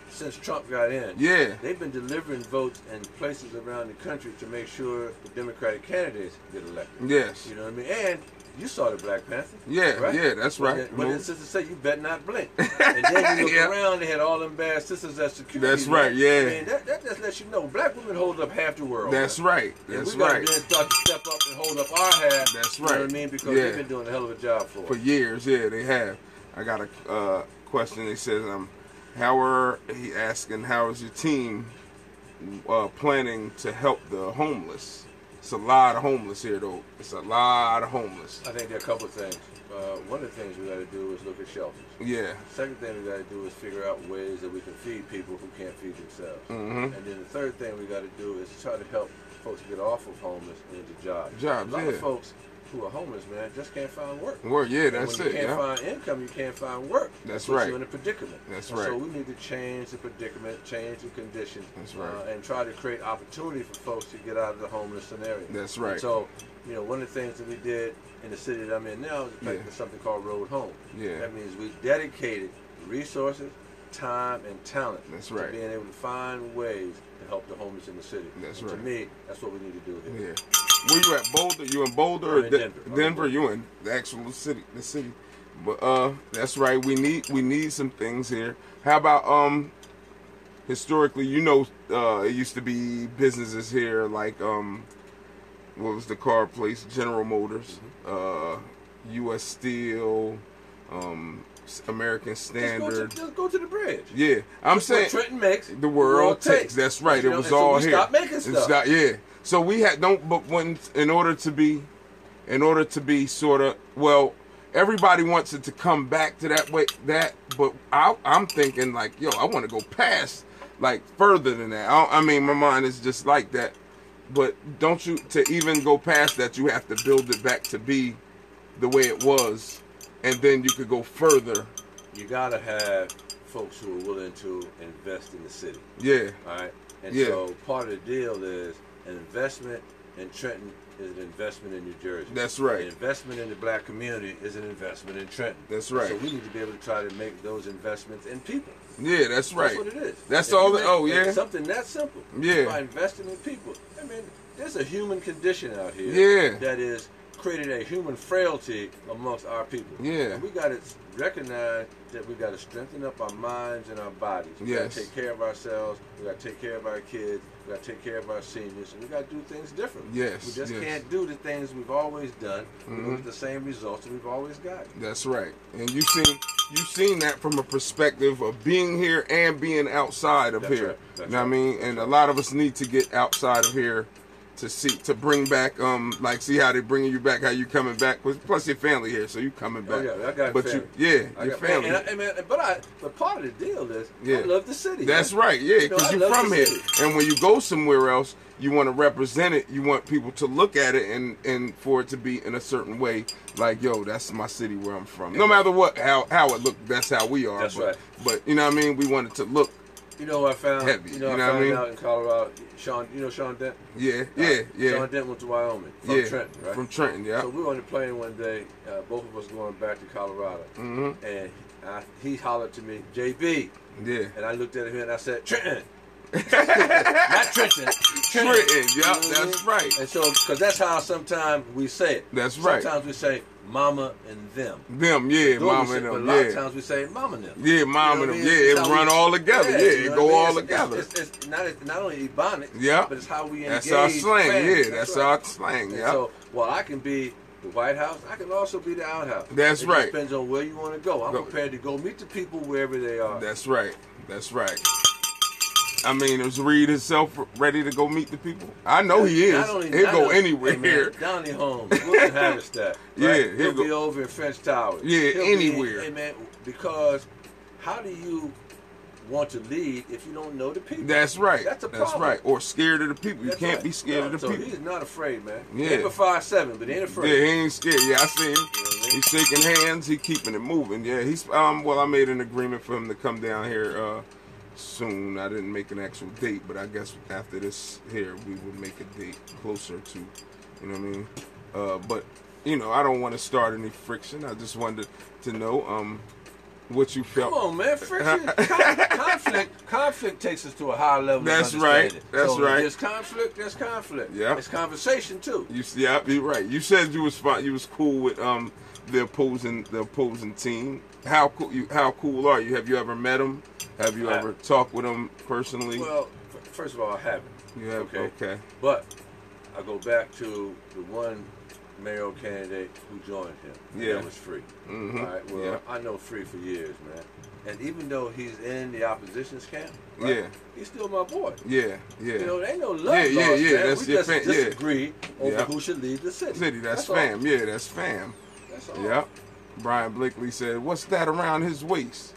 since Trump got in. Yeah. They've been delivering votes in places around the country to make sure the Democratic candidates get elected. Yes. You know what I mean? And you saw the Black Panther. Yeah, right? yeah, that's right. What did the sister say? You better not blink. And then you look around, they had all them bad sisters at security. That's right, man. yeah. I mean, that just lets you know, black women hold up half the world. That's man. right. That's and we right. got to start to step up and hold up our half. That's right. You know what I mean? Because they've been doing a hell of a job for us. For years, yeah, they have. I got a question. He says, how is your team planning to help the homeless? It's a lot of homeless here, though. It's a lot of homeless. I think there are a couple of things. One of the things we got to do is look at shelters. Yeah. Second thing we got to do is figure out ways that we can feed people who can't feed themselves. Mm-hmm. And then the third thing we got to do is try to help folks get off of homeless and into jobs. Jobs, a lot of folks who are homeless, man, just can't find work. Work, yeah, that's when it. you can't find income, you can't find work. That's right. right. You're in a predicament. That's and right. So we need to change the predicament, change the condition. That's right. And try to create opportunity for folks to get out of the homeless scenario. That's right. And so, you know, one of the things that we did in the city that I'm in now is something called Road Home. Yeah. That means we dedicated resources, time, and talent to being able to find ways to help the homeless in the city. That's and right. To me, that's what we need to do here. Yeah. Where you at, Boulder? You in Boulder or in Denver? Denver? You in the actual city? The city. But that's right. We need some things here. How about historically? You know, it used to be businesses here like what was the car place? General Motors, U.S. Steel, American Standard. Just go to the bridge. Yeah, I'm saying what Trenton makes, the world takes. That's right. You it know, was and all so we here. Stop making stuff. Yeah. So we had in order to be sort of, well, everybody wants it to come back to that way, but I'm thinking like, yo, I want to go past, like, further than that. I mean, my mind is just like that. But don't you, to even go past that, you have to build it back to be the way it was, and then you could go further. You gotta have folks who are willing to invest in the city. Yeah. All right. And so part of the deal is an investment in Trenton is an investment in New Jersey. That's right. An investment in the black community is an investment in Trenton. That's right. So we need to be able to try to make those investments in people. Yeah, that's right. That's what it is. That's all. It's something that simple. Yeah. By investing in people. I mean, there's a human condition out here. Yeah. That is created a human frailty amongst our people. Yeah. And we got to recognize that we got to strengthen up our minds and our bodies. We got to take care of ourselves. We got to take care of our kids. We got to take care of our seniors. And we got to do things differently. Yes. We just can't do the things we've always done. We don't get the same results that we've always gotten. That's right. And you've seen that from a perspective of being here and being outside of here. Right. You know what I mean? And a lot of us need to get outside of here to bring back like see how they bringing you back, how you coming back. Plus your family here, so you coming back. Oh yeah, I got but family. Your family. But part of the deal is I love the city. That's right. Yeah, because you're from here, and when you go somewhere else, you want to represent it. You want people to look at it and for it to be in a certain way. Like, yo, that's my city where I'm from. No matter what, how it looked, that's how we are. That's right. But you know what I mean? We want it to look. You know what I found? Heavy. You know what I found out in Colorado? Sean Dent? Yeah. Sean Dent went to Wyoming from Trenton, right? From Trenton, yeah. So we were on the plane one day, both of us going back to Colorado, and he hollered to me, JB. Yeah. And I looked at him and I said, Trenton. Not Trenton. Trenton, yeah, that's right. And so, because that's how sometimes we say it. That's right. Sometimes we say mama and them. Them, yeah, mama and them, but a lot of times we say mama and them. Yeah, mama and them, yeah, it run all together, it go all together. It's not only Ebonics, yeah, but it's how we engage. That's our slang, families. That's our slang, yeah. So, while I can be the White House, I can also be the outhouse. That's right. It depends on where you want to go. I'm prepared to go meet the people wherever they are. That's right. That's right. I mean, is Reed himself ready to go meet the people? I know he is. He'll go anywhere here. Donnie Holmes, Wilson Haverstadt. Right? Yeah, he'll be over in French Towers. Yeah, anywhere. Hey man, because how do you want to lead if you don't know the people? That's right. That's a problem. That's right. Or scared of the people. You can't be scared of the people. So he's not afraid, man. Yeah. He's 5'7", but he ain't afraid. Yeah, he ain't scared. Yeah, I see him. He's shaking hands. He keeping it moving. Yeah, he's well, I made an agreement for him to come down here soon. I didn't make an actual date, but I guess after this here, we will make a date closer to, you know what I mean? But, you know, I don't want to start any friction. I just wanted to know what you felt. Come on, man. Friction, conflict takes us to a higher level. That's of right. That's right. There's conflict. There's conflict. Yeah. It's conversation too. Yeah, you're right. You said you was fine. You was cool with the opposing team. How cool are you? Have you ever met him? Have you ever talked with him personally? Well, first of all, I haven't. You have? Okay. But I go back to the one mayoral candidate who joined him. Yeah. That was Free. Mm-hmm. All right. Well, I know Free for years, man. And even though he's in the opposition's camp, right, he's still my boy. Yeah. You know, there ain't no love lost, man. That's we your just disagree over who should lead the city. That's fam. All. Yeah, that's fam. That's all. Yep. Brian Blakely said, "What's that around his waist?"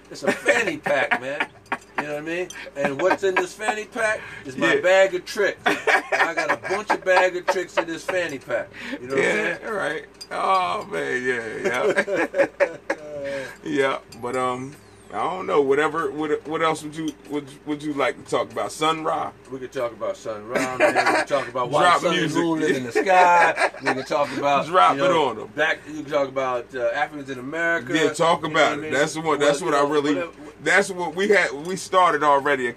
It's a fanny pack, man. You know what I mean? And what's in this fanny pack is my bag of tricks. I got a bunch of bag of tricks in this fanny pack. You know what I'm saying? Right. Oh man, yeah. But I don't know. What else would you like to talk about? Sun Ra? We could talk about Sun Ra, man. We could talk about why sun and moon live in the sky. We could talk about it on them. You can talk about Africans in America. Yeah, talk about it. That's what I really. That's what we had. We started already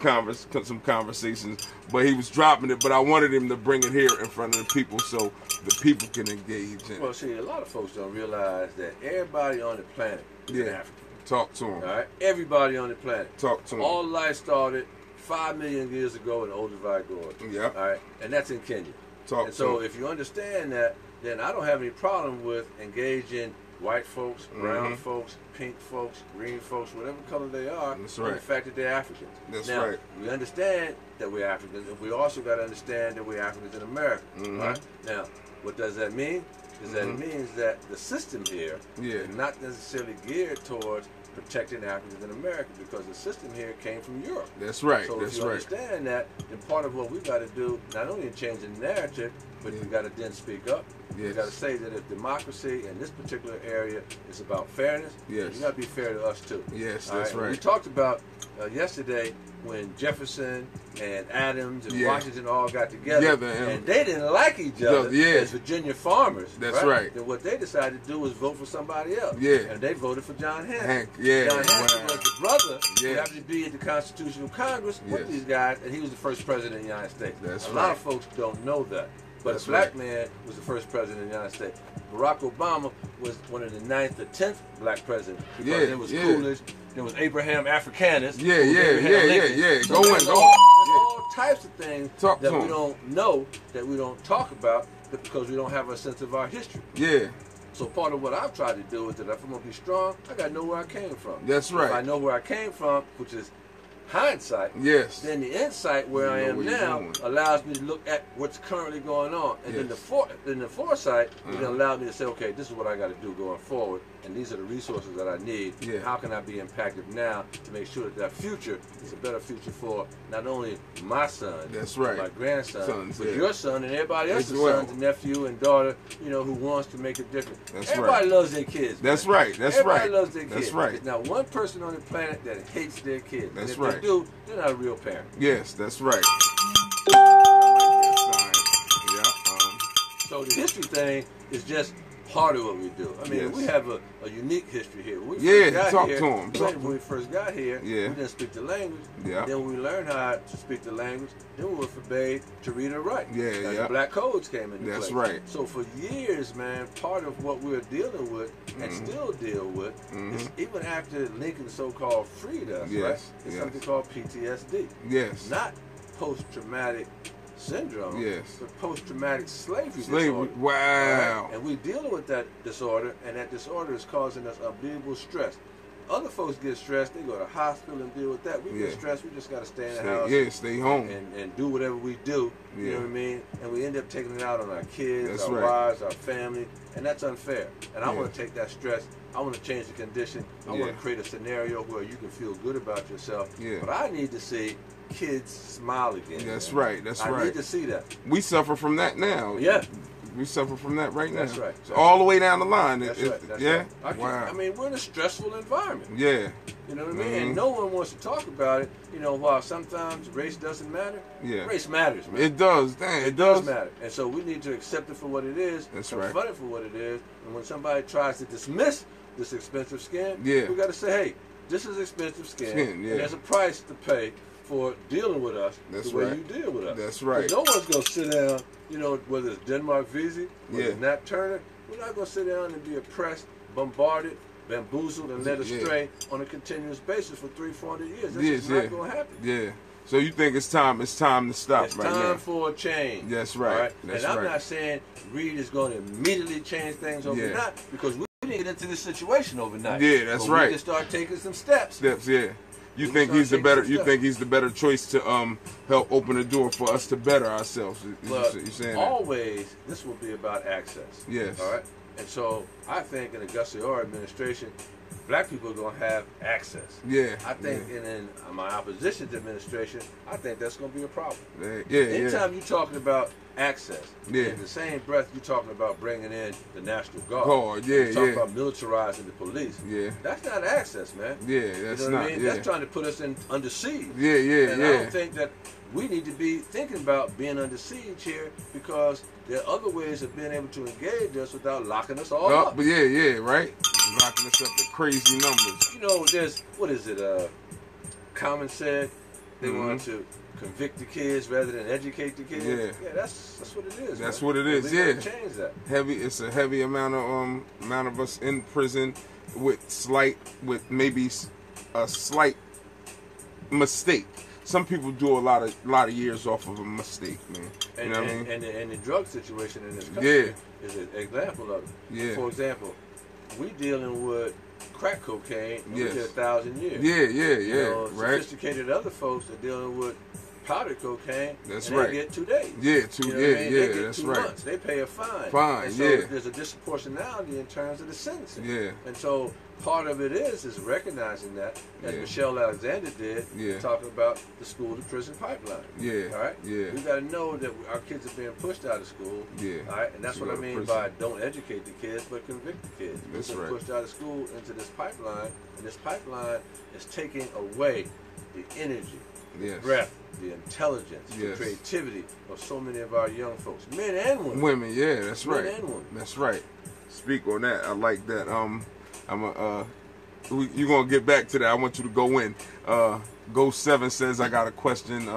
some conversations, but he was dropping it. But I wanted him to bring it here in front of the people so the people can engage in it. Well, see, a lot of folks don't realize that everybody on the planet is African. Talk to him. All right, everybody on the planet. Talk to him. All life started 5 million years ago in Olduvai Gorge. Yeah. All right, and that's in Kenya. So if you understand that, then I don't have any problem with engaging white folks, brown folks, pink folks, green folks, whatever color they are, That's and right. the fact that they're Africans. That's now, right. We understand that we're Africans, and we also got to understand that we're Africans in America. Right? Now, what does that mean? Is that it means that the system here is not necessarily geared towards protecting Africans in America, because the system here came from Europe. That's right. So if you understand that, then part of what we got to do, not only in changing the narrative, but you got to then speak up. You got to say that if democracy in this particular area is about fairness, you got to be fair to us too. Yes, that's right. We talked about yesterday when Jefferson and Adams and Washington all got together, and they didn't like each other as Virginia farmers. That's right. And what they decided to do was vote for somebody else. And they voted for John Hancock. John Hancock was the brother who happened to be in the Constitutional Congress with these guys, and he was the first president of the United States. That's a lot of folks don't know that. But a black man was the first president of the United States. Barack Obama was one of the 9th or 10th black presidents. Because there was Coolidge, there was Abraham Africanus. Yeah. So There's all types of things that we don't know, that we don't talk about, because we don't have a sense of our history. Yeah. So part of what I've tried to do is that if I'm going to be strong, I got to know where I came from. That's right. If I know where I came from, which is hindsight, then the insight where I am now allows me to look at what's currently going on, and then the foresight then allows me to say, okay, this is what I got to do going forward, and these are the resources that I need. How can I be impacted now to make sure that that future is a better future for not only my son, my grandson, but your son and everybody else's sons and nephew and daughter, you know, who wants to make a difference. Everybody loves their kids. Everybody loves their kids. There's not one person on the planet that hates their kids. That's right. Do, they're not a real parent. Yes, that's right. So the history thing is just part of what we do. I mean, we have a unique history here. When we first got here, we didn't speak the language. Then when we learned how to speak the language, then we were forbade to read and write. The black codes came into play. That's right. So for years, man, part of what we're dealing with and still deal with is, even after Lincoln so-called freed us, right? It's something called PTSD. Not post-traumatic syndrome, but post-traumatic slavery disorder. Wow. Right? And we're dealing with that disorder, and that disorder is causing us unbelievable stress. Other folks get stressed, they go to the hospital and deal with that. We get stressed, we just got to stay in the house. Stay home. And do whatever we do, you know what I mean? And we end up taking it out on our kids, our wives, our family, and that's unfair. And I want to take that stress, I want to change the condition, I want to create a scenario where you can feel good about yourself. But I need to see kids smile again. That's right. I need to see that. We suffer from that now. We suffer from that right now. That's right. All the way down the line. That's right. I mean, we're in a stressful environment. You know what I mean? And no one wants to talk about it. You know, while sometimes race doesn't matter, race matters, man. It does. It does matter. And so we need to accept it for what it is, confront it for what it is. And when somebody tries to dismiss this expensive skin, we got to say, hey, this is expensive skin, and there's a price to pay for dealing with us the way you deal with us. That's right. No one's going to sit down, you know, whether it's Denmark Vesey, whether it's Nat Turner, we're not going to sit down and be oppressed, bombarded, bamboozled, and led astray on a continuous basis for 300-400 years. That's just not going to happen. So you think it's time to stop it's right now? It's time for a change. That's right. And I'm not saying Reed is going to immediately change things overnight, because we didn't get into this situation overnight. That's right. We can start taking some steps. You think he's the better? You think he's the better choice to help open the door for us to better ourselves? Well, always this will be about access. All right. And so I think in the Gusciora administration, black people are going to have access. I think in my opposition to administration, I think that's going to be a problem. Anytime you're talking about access, in the same breath you're talking about bringing in the National Guard. You're talking about militarizing the police. That's not access, man. That's you know what not. I mean? That's trying to put us under siege. And I don't think that we need to be thinking about being under siege here, because there are other ways of being able to engage us without locking us all up. But right. Locking us up to crazy numbers. You know, there's, what is it, Common said they want to convict the kids rather than educate the kids. That's what it is. That's what it is. We gotta change that. It's a heavy amount of us in prison with maybe a slight mistake. Some people do a lot of years off of a mistake, man. You know what I mean? And the drug situation in this country is an example of it. For example, we dealing with crack cocaine, and we did 1,000 years. You know, sophisticated other folks are dealing with powdered cocaine. That's and they get 2 days. They get that's 2 months. They pay a fine. And so there's a disproportionality in terms of the sentencing. And so part of it is recognizing that, as Michelle Alexander did, talking about the school to prison pipeline. All right. We got to know that our kids are being pushed out of school. All right. And that's what I mean by don't educate the kids, but convict the kids. They're pushed out of school into this pipeline, and this pipeline is taking away the energy, the breath, the intelligence, the creativity of so many of our young folks, men and women. That's right. Men and women. That's right. Speak on that. I like that. You're gonna get back to that. I want you to go in. Go 7 says I got a question.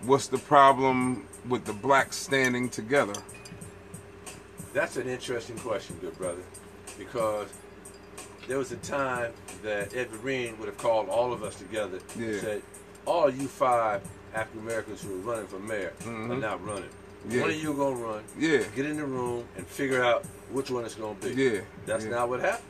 What's the problem with the blacks standing together? That's an interesting question, good brother, because there was a time that Ed Vereen would have called all of us together and said, all you 5 African Americans who are running for mayor are not running. One of you are going to run. Get in the room and figure out which one it's going to be. That's not what happened.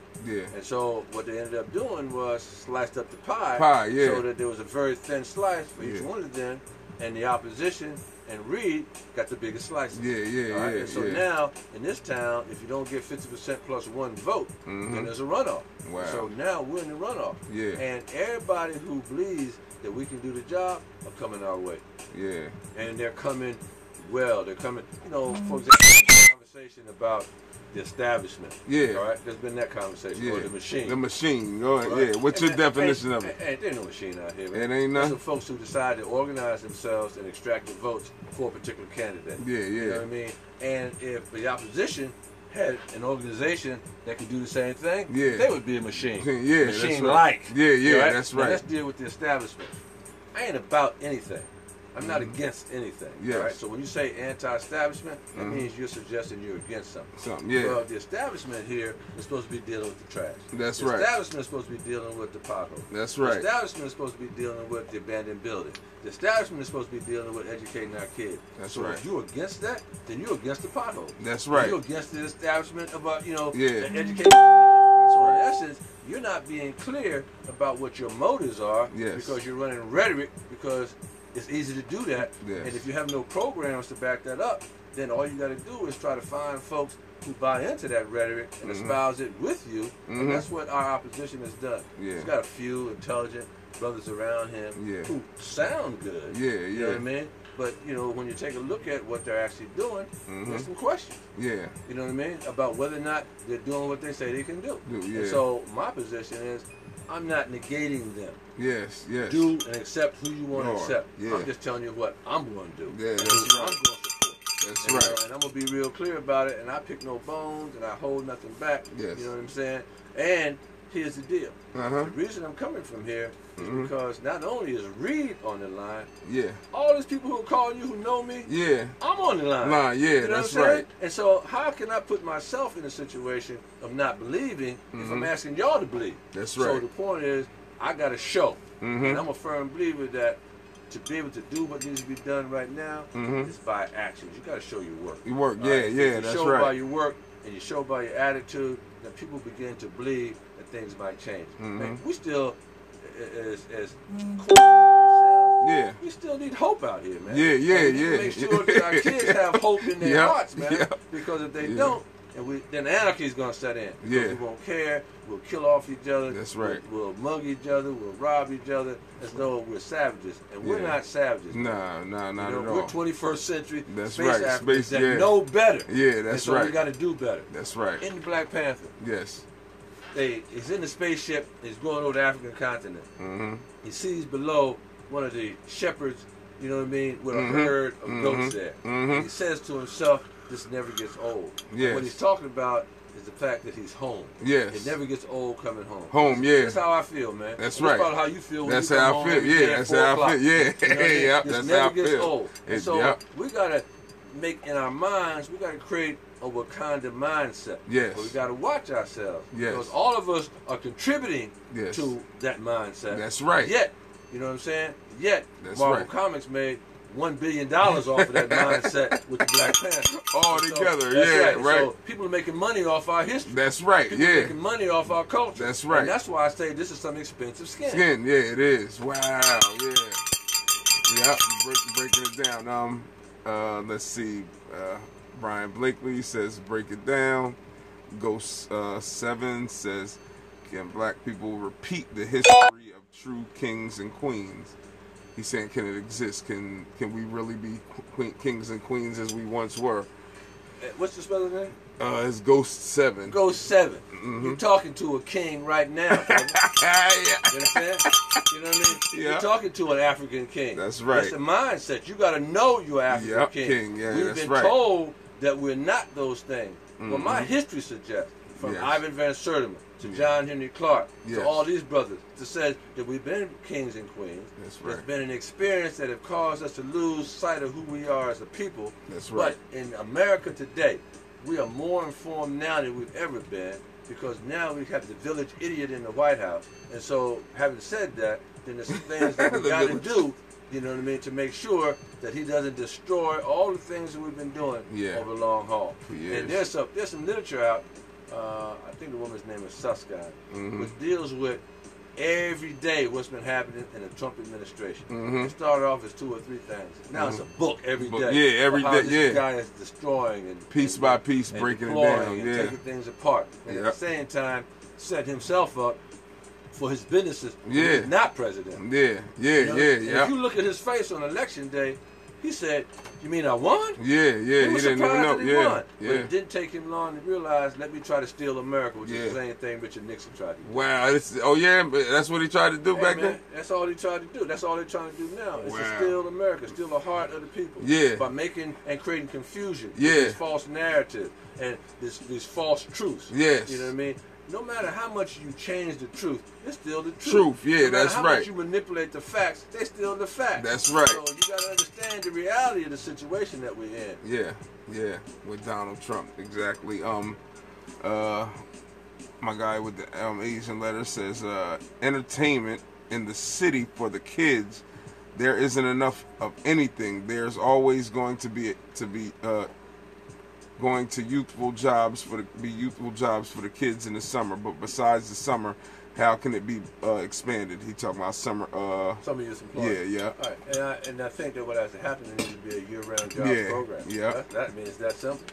And so what they ended up doing was sliced up the pie, so that there was a very thin slice for each one of them, and the opposition and Reed got the biggest slices. And so now, in this town, if you don't get 50% plus 1 vote, then there's a runoff. So now we're in the runoff. And everybody who believes that we can do the job are coming our way. And they're coming well. They're coming, you know, for example, conversation about the establishment. All right, there's been that conversation. Or the machine. The machine. What's your definition of it? There's no machine out here, man. It ain't nothing. There's some folks who decide to organize themselves and extract the votes for a particular candidate. You know what I mean? And if the opposition had an organization that could do the same thing, they would be a machine. Machine-like. Right? That's right. Now let's deal with the establishment. I ain't about anything. I'm not against anything. Right? So when you say anti-establishment, that means you're suggesting you're against something. Well, the establishment here is supposed to be dealing with the trash. The establishment is supposed to be dealing with the potholes. The establishment is supposed to be dealing with the abandoned building. The establishment is supposed to be deing with educating our kids. So if you're against that, then you're against the pothole. You're against the establishment about, educating our kids. So in essence, you're not being clear about what your motives are because you're running rhetoric because it's easy to do that. And if you have no programs to back that up, then all you got to do is try to find folks who buy into that rhetoric and espouse it with you. And that's what our opposition has done. He's got a few intelligent brothers around him who sound good. You know what I mean? But, when you take a look at what they're actually doing, there's some questions. You know what I mean? About whether or not they're doing what they say they can do. And so my position is, I'm not negating them. Do and accept who you want to accept. I'm just telling you what I'm going to do. And who I'm going to support. And I'm going to be real clear about it. And I pick no bones and I hold nothing back. You know what I'm saying? And here's the deal. The reason I'm coming from here is because not only is Reed on the line, all these people who are calling you who know me, I'm on the line. You know that's right. And so how can I put myself in a situation of not believing if I'm asking y'all to believe? That's right. So the point is, I got to show. And I'm a firm believer that to be able to do what needs to be done right now is by actions. You got to show your work. You work, that's right. You show by your work and you show by your attitude, then people begin to believe that things might change. Man, we still, as we still need hope out here, man. Make sure that our kids have hope in their hearts, man. Because if they don't, then anarchy is going to set in. We won't care. We'll kill off each other. That's right. We'll mug each other. We'll rob each other as though we're savages. And we're not savages. No, not at all. We're 21st century space Africans that know better. That's right. So we got to do better. That's right. In the Black Panther. He's in the spaceship. He's going over the African continent. He sees below one of the shepherds, you know what I mean, with a herd of goats there. He says to himself, this never gets old. What he's talking about is the fact that he's home. It never gets old coming home. That's how I feel, man. That's right. That's about how you feel when that's you come how I home. feel. That's how I feel. This never gets old. And so we got to make, in our minds, we got to create a Wakanda mindset. But we got to watch ourselves. Because all of us are contributing to that mindset. That's right. Yet, you know what I'm saying? Yet, Marvel Comics made $1 billion off of that mindset with the Black Panther. All together, right. So people are making money off our history. That's right, people are making money off our culture. That's right. And that's why I say this is some expensive skin. It is. Wow, breaking it down. Let's see. Brian Blakely says, break it down. Ghost 7 says, can black people repeat the history of true kings and queens? He's saying, can it exist? Can we really be kings and queens as we once were? What's the spelling name? It's Ghost 7. Ghost 7. You're talking to a king right now. You understand? You know what I mean? You're talking to an African king. That's right. It's a mindset. You got to know you're African king. We've been told that we're not those things. Well, my history suggests, from Ivan Van Sertima to John Henry Clark, to all these brothers, to say that we've been kings and queens. That's right. There's been an experience that have caused us to lose sight of who we are as a people. That's right. But in America today, we are more informed now than we've ever been, because now we have the village idiot in the White House. And so, having said that, then there's some things that we got to do, you know what I mean, to make sure that he doesn't destroy all the things that we've been doing over the long haul. And there's some literature out, I think the woman's name is Susskind, which deals with every day what's been happening in the Trump administration. It started off as 2 or 3 things. Now it's a book every day. Yeah, every day. This guy is destroying and piece by piece, breaking it down, and taking things apart, and at the same time set himself up for his businesses when he's not president. If you look at his face on election day, he said, "You mean I won?" He was surprised that he won. But Yeah. it didn't take him long to realize, let me try to steal America, which is the same thing Richard Nixon tried to do. Wow, that's what he tried to do back then? That's all he tried to do. That's all they're trying to do now, is to steal America, steal the heart of the people. By making and creating confusion, this false narrative, and these false truths. You know what I mean? No matter how much you change the truth, it's still the truth. No matter how right. much you manipulate the facts, they're still the facts. That's right. So you got to understand the reality of the situation that we're in. With Donald Trump, exactly. My guy with the Asian letter says, entertainment in the city for the kids. There isn't enough of anything. There's always going to be going to youthful jobs for the kids in the summer, but besides the summer, how can it be expanded? He talking about summer. Summer youth employment. All right, and I think that what has to happen needs to be a year-round jobs program. That means that simple.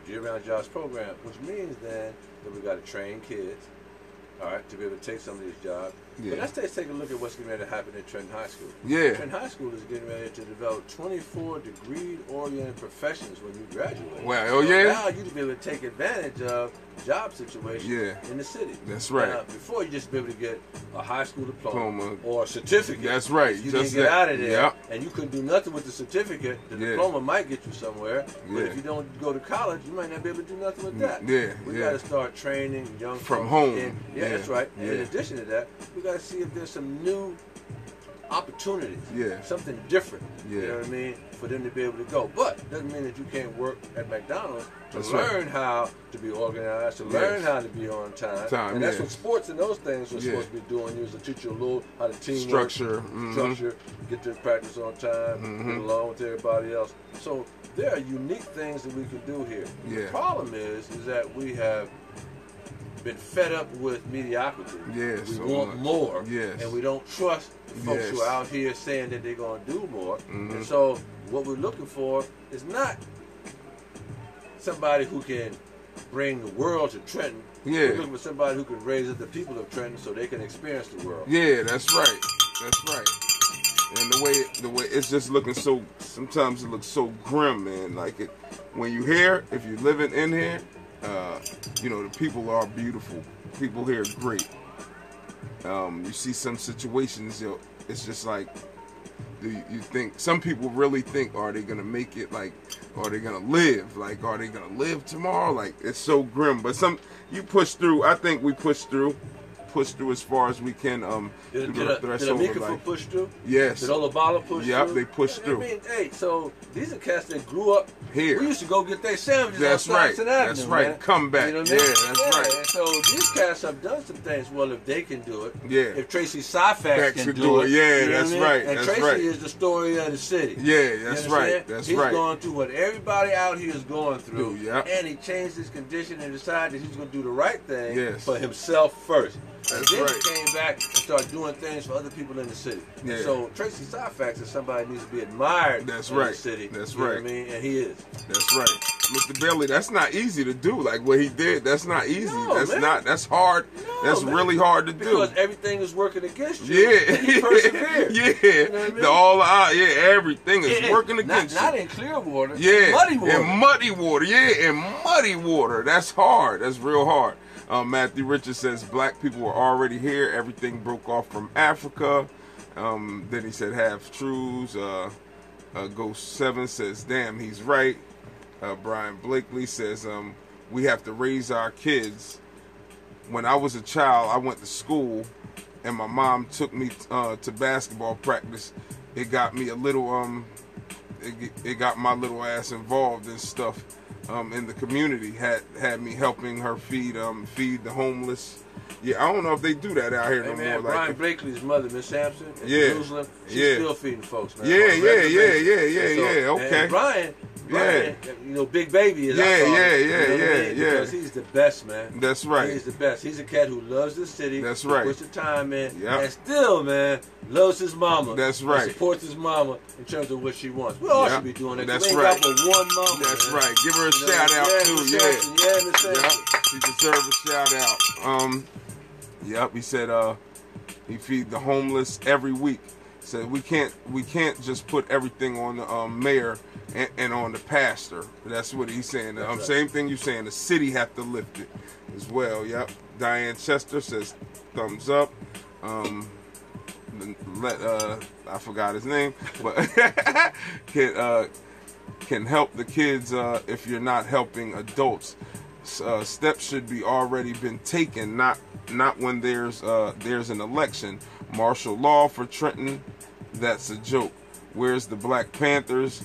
Year-round jobs program, which means then that we got to train kids, all right, to be able to take some of these jobs. But let's take a look at what's getting ready to happen at Trenton High School. Trenton High School is getting ready to develop 24 degree-oriented professions when you graduate. Wow, so now you to be able to take advantage of job situations in the city. That's right. Now, before you just be able to get a high school diploma or a certificate. That's right. You can get out of there, and you couldn't do nothing with the certificate. The diploma might get you somewhere, but if you don't go to college, you might not be able to do nothing with that. We got to start training young from folks home. That's right. In addition to that, we got to see if there's some new opportunities, something different, you know what I mean, for them to be able to go. But it doesn't mean that you can't work at McDonald's to learn how to be organized, to learn how to be on time. And that's what sports and those things were supposed to be doing. You was to teach you a little how to team structure, get to practice on time, get along with everybody else. So there are unique things that we can do here. The problem is that we have been fed up with mediocrity. We want more, and we don't trust folks who are out here saying that they're going to do more. And so what we're looking for is not somebody who can bring the world to Trenton. We're looking for somebody who can raise up the people of Trenton so they can experience the world. That's right. That's right. And the way it's just looking so, sometimes it looks so grim, man. Like when you hear, if you're living in here, you know, the people are beautiful. People here are great. You see some situations, it's just like, do you think, some people really think, are they gonna make it? Like, are they gonna live? Like, are they gonna live tomorrow? Like, it's so grim. But you push through. I think we push through as far as we can. Did Amika push through? Yes. Did Olabala push through? Yep, they pushed through. I mean, hey, so these are cats that grew up here. We used to go get their sandwiches That's on right. Saxon Avenue, That's right. Man. Come back. You know what I mean? That's right. And so these cats have done some things. Well, if they can do it, if Tracy Syfax can do it, that's right. And that's Tracy is the story of the city. That's right. That's he's right. He's going through what everybody out here is going through, and he changed his condition and decided he's going to do the right thing for himself first. And then he came back and started doing things for other people in the city. So Tracy Syfax is somebody who needs to be admired in the city. That's you know right. what I mean? And he is. That's right. Mr. Bailey, that's not easy to do. Like what he did, that's not easy. That's hard. That's really hard to do. Because everything is working against you. And he persevered. You know what I mean? Everything is working against you. Not in clear water. Muddy water. In muddy water. In muddy water. That's hard. That's real hard. Matthew Richards says black people were already here. Everything broke off from Africa. Then he said half truths. Ghost 7 says, damn, he's right. Brian Blakely says, we have to raise our kids when I was a child, I went to school, and my mom took me to basketball practice. It got me a little it got my little ass involved in stuff in the community. Had me helping her feed the homeless. Yeah, I don't know if they do that out here no more. Brian like Blakely's mother, Miss Sampson, in Jerusalem, she's still feeding folks, man. Yeah. Okay. And Brian, you know, Big Baby is because he's the best, man. That's right. He's the best. He's a cat who loves the city. That's right. Puts the time in, and still, man, loves his mama. That's right. Supports his mama in terms of what she wants. We all should be doing that. That's right. Got but one mama. That's right. Give her a shout out too. She deserves a shout out. He said he feed the homeless every week. Said we can't just put everything on the mayor and on the pastor. That's what he's saying. Same thing you saying. The city have to lift it as well. Yep. Diane Chester says thumbs up. I forgot his name, but can help the kids if you're not helping adults. Steps should be already been taken, not when there's an election. Martial law for Trenton, that's a joke. Where's the Black Panthers?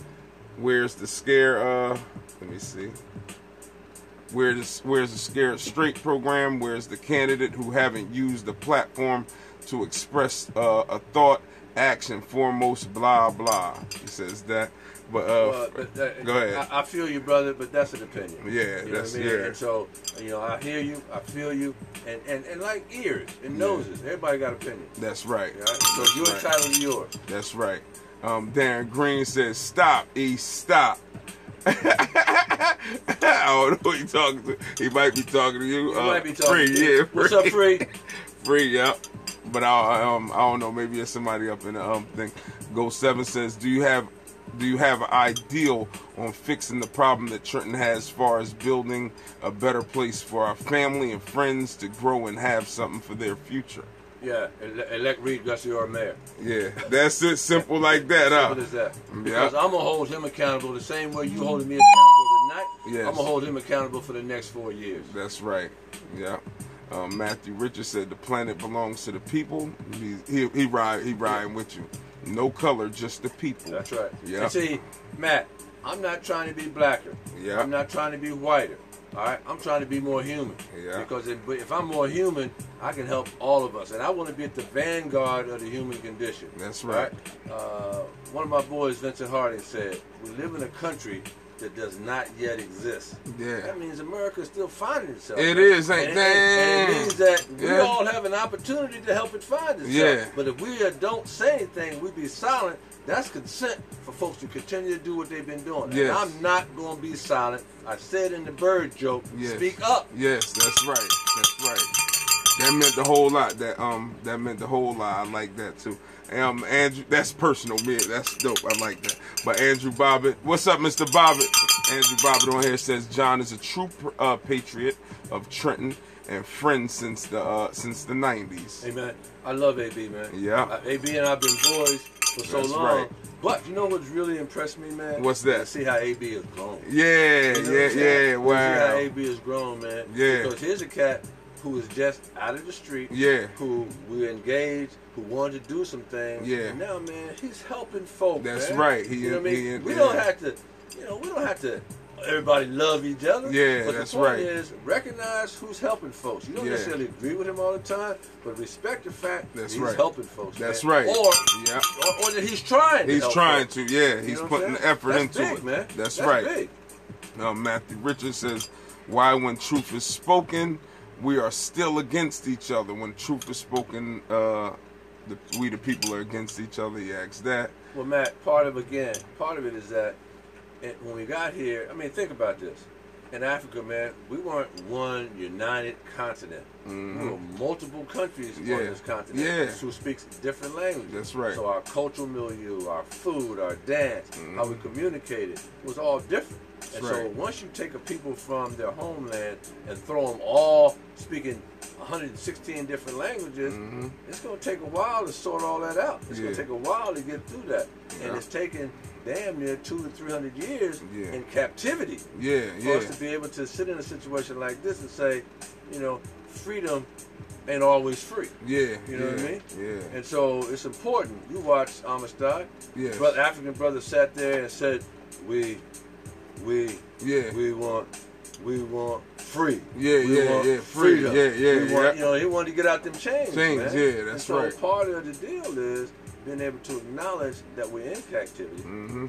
Where's the scare? Let me see. Where's the Scared Straight program? Where's the candidate who haven't used the platform to express a thought, action foremost, blah blah? He says that. But go ahead. I feel you, brother, but that's an opinion. Yeah, you know what I mean? And so, you know, I hear you, I feel you, and like ears and noses, everybody got opinions. That's right. Right? So you're entitled to yours. That's right. Darren Green says, "Stop, stop." I don't know who he's talking to. He might be talking to you. He might be talking to you. Free. What's up, Free? Free, yep. But I don't know. Maybe it's somebody up in the thing. Go7 says, Do you have an ideal on fixing the problem that Trenton has as far as building a better place for our family and friends to grow and have something for their future? Yeah, elect Reed Gusciora mayor. Yeah, that's it. Simple like that, huh? Simple as that. Because I'm going to hold him accountable the same way you holding me accountable tonight. Yes. I'm going to hold him accountable for the next 4 years. That's right. Yeah. Matthew Richards said the planet belongs to the people. He riding with you. No color, just the people. That's right. Yeah. And see, Matt, I'm not trying to be blacker. Yeah. I'm not trying to be whiter. All right, I'm trying to be more human. Yeah. Because if I'm more human, I can help all of us, and I want to be at the vanguard of the human condition. That's right. One of my boys, Vincent Harding, said, "We live in a country that does not yet exist." Yeah. That means America is still finding itself. It is, ain't and it means that we all have an opportunity to help it find itself. Yeah. But if we don't say anything, we be silent, that's consent for folks to continue to do what they've been doing. Yes. And I'm not going to be silent. I said in the bird joke, speak up. Yes, that's right. That's right. That meant the whole lot. That meant the whole lot. I like that too. Andrew, that's personal, man. That's dope. I like that. But Andrew Bobbitt, what's up, Mr. Bobbitt? Andrew Bobbitt on here says John is a true patriot of Trenton and friend since the 90s. Hey man, I love AB, man. Yeah. AB and I've been boys for so long. Right. But you know what's really impressed me, man? What's that? See how AB has grown. Yeah, you know wow. See how AB has grown, man. Yeah. Because here's a cat who is just out of the street. Yeah. Who we engaged, who wanted to do some things. Yeah. And now, man, he's helping folks. That's man. right. You know what I mean? We don't have to, we don't have to. Everybody love each other. Yeah, but that's the point right. is recognize who's helping folks. You don't necessarily agree with him all the time, but respect the fact that he's helping folks. That's man. right. Or that he's trying. He's trying folks. to. Yeah, he's putting the effort into big, it. Man. That's right. Big. Matthew Richards says, "Why, when truth is spoken, we are still against each other. When truth is spoken, we the people are against each other." He asks that. Well, Matt, part of it is that when we got here, I mean, think about this. In Africa, man, we weren't one united continent. Mm-hmm. We were multiple countries on this continent who speaks different languages. That's right. So our cultural milieu, our food, our dance, how we communicated was all different. And so once you take a people from their homeland and throw them all speaking 116 different languages, it's going to take a while to sort all that out. It's going to take a while to get through that. And it's taken damn near 200 to 300 years in captivity for us to be able to sit in a situation like this and say, freedom ain't always free. Yeah. You know what I mean? Yeah. And so it's important. You watch Amistad. Yeah. African brothers sat there and said, we want free. We want freedom. We want, you know, he wanted to get out them chains. Man. Yeah, that's right. So part of the deal is being able to acknowledge that we're in captivity.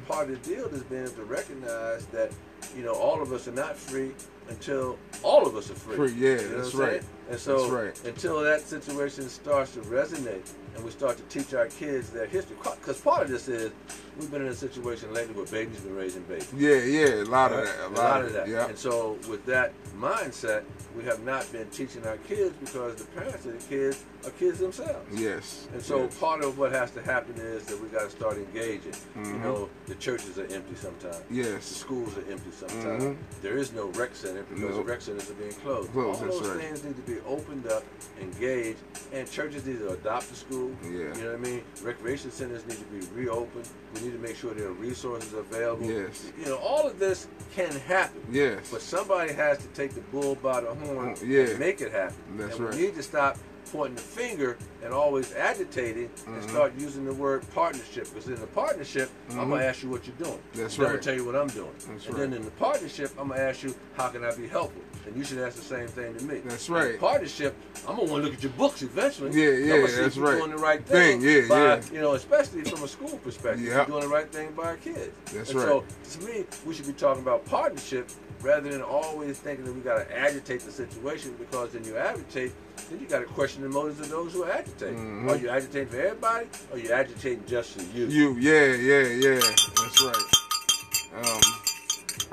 Part of the deal is being able to recognize that, you know, all of us are not free until all of us are free. Yeah, you know that's right. And so until that situation starts to resonate and we start to teach our kids their history, because part of this is we've been in a situation lately where babies been raising babies. Yeah, a lot of that. A lot of that. Yeah. And so with that mindset, we have not been teaching our kids because the parents of the kids are kids themselves. Yes. And so part of what has to happen is that we got to start engaging. You know, the churches are empty sometimes. Yes. The schools are empty sometimes. There is no rec center because the rec centers are being closed. All those things need to be opened up, engaged, and churches need to adopt the school. You know what I mean? Recreation centers need to be reopened. We need to make sure there are resources available. Yes. You know, all of this can happen. Yes. But somebody has to take the bull by the horn and make it happen. That's and right. We need to stop pointing the finger and always agitating and start using the word partnership. Because in the partnership, I'm going to ask you what you're doing. That's right. right. I'm going to tell you what I'm doing. That's and right. then in the partnership, I'm going to ask you, how can I be helpful? And you should ask the same thing to me. That's right. In partnership, I'm going to want to look at your books eventually. Yeah, I'm gonna see that's if you're right. doing the right thing. Yeah. You know, especially from a school perspective. You're doing the right thing by our kids. That's and right. So, to me, we should be talking about partnership rather than always thinking that we got to agitate the situation, because then you agitate, then you got to question the motives of those who are agitating. Are you agitating for everybody, or are you agitating just for you? Yeah. That's right.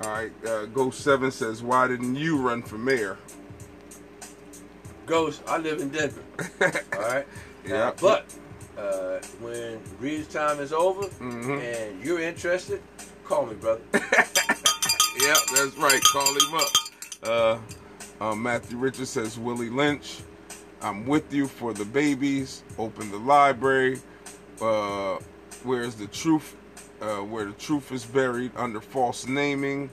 All right. Ghost 7 says, "Why didn't you run for mayor?" Ghost, I live in Denver. All right. But when Reed's time is over and you're interested, call me, brother. Yep, that's right. Call him up. Matthew Richards says, "Willie Lynch, I'm with you for the babies. Open the library. Where's the truth? Where the truth is buried under false naming."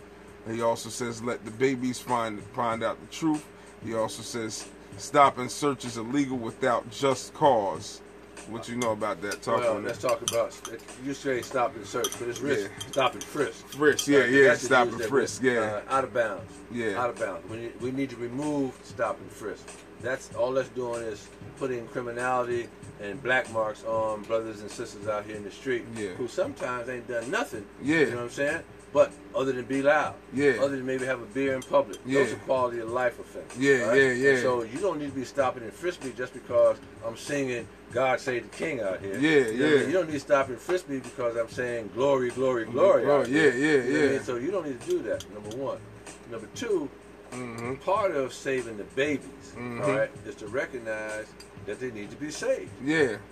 He also says, "Let the babies find out the truth." He also says, "Stop and search is illegal without just cause." What you know about that? Let's talk about. You say stop and search, but it's risk. Stop and frisk. Frisk, yeah. Stop and frisk, out of bounds. Yeah. Out of bounds. We need to remove stop and frisk. That's all that's doing is putting criminality and black marks on brothers and sisters out here in the street who sometimes ain't done nothing. You know what I'm saying? But other than be loud, other than maybe have a beer in public, those are quality of life offenses. And so you don't need to be stopping and frisk me just because I'm singing "God Save the King" out here. You don't need to stop and frisk me because I'm saying "Glory, glory, glory." Out here. So you don't need to do that. Number one. Number two, part of saving the babies, all right, is to recognize that they need to be saved.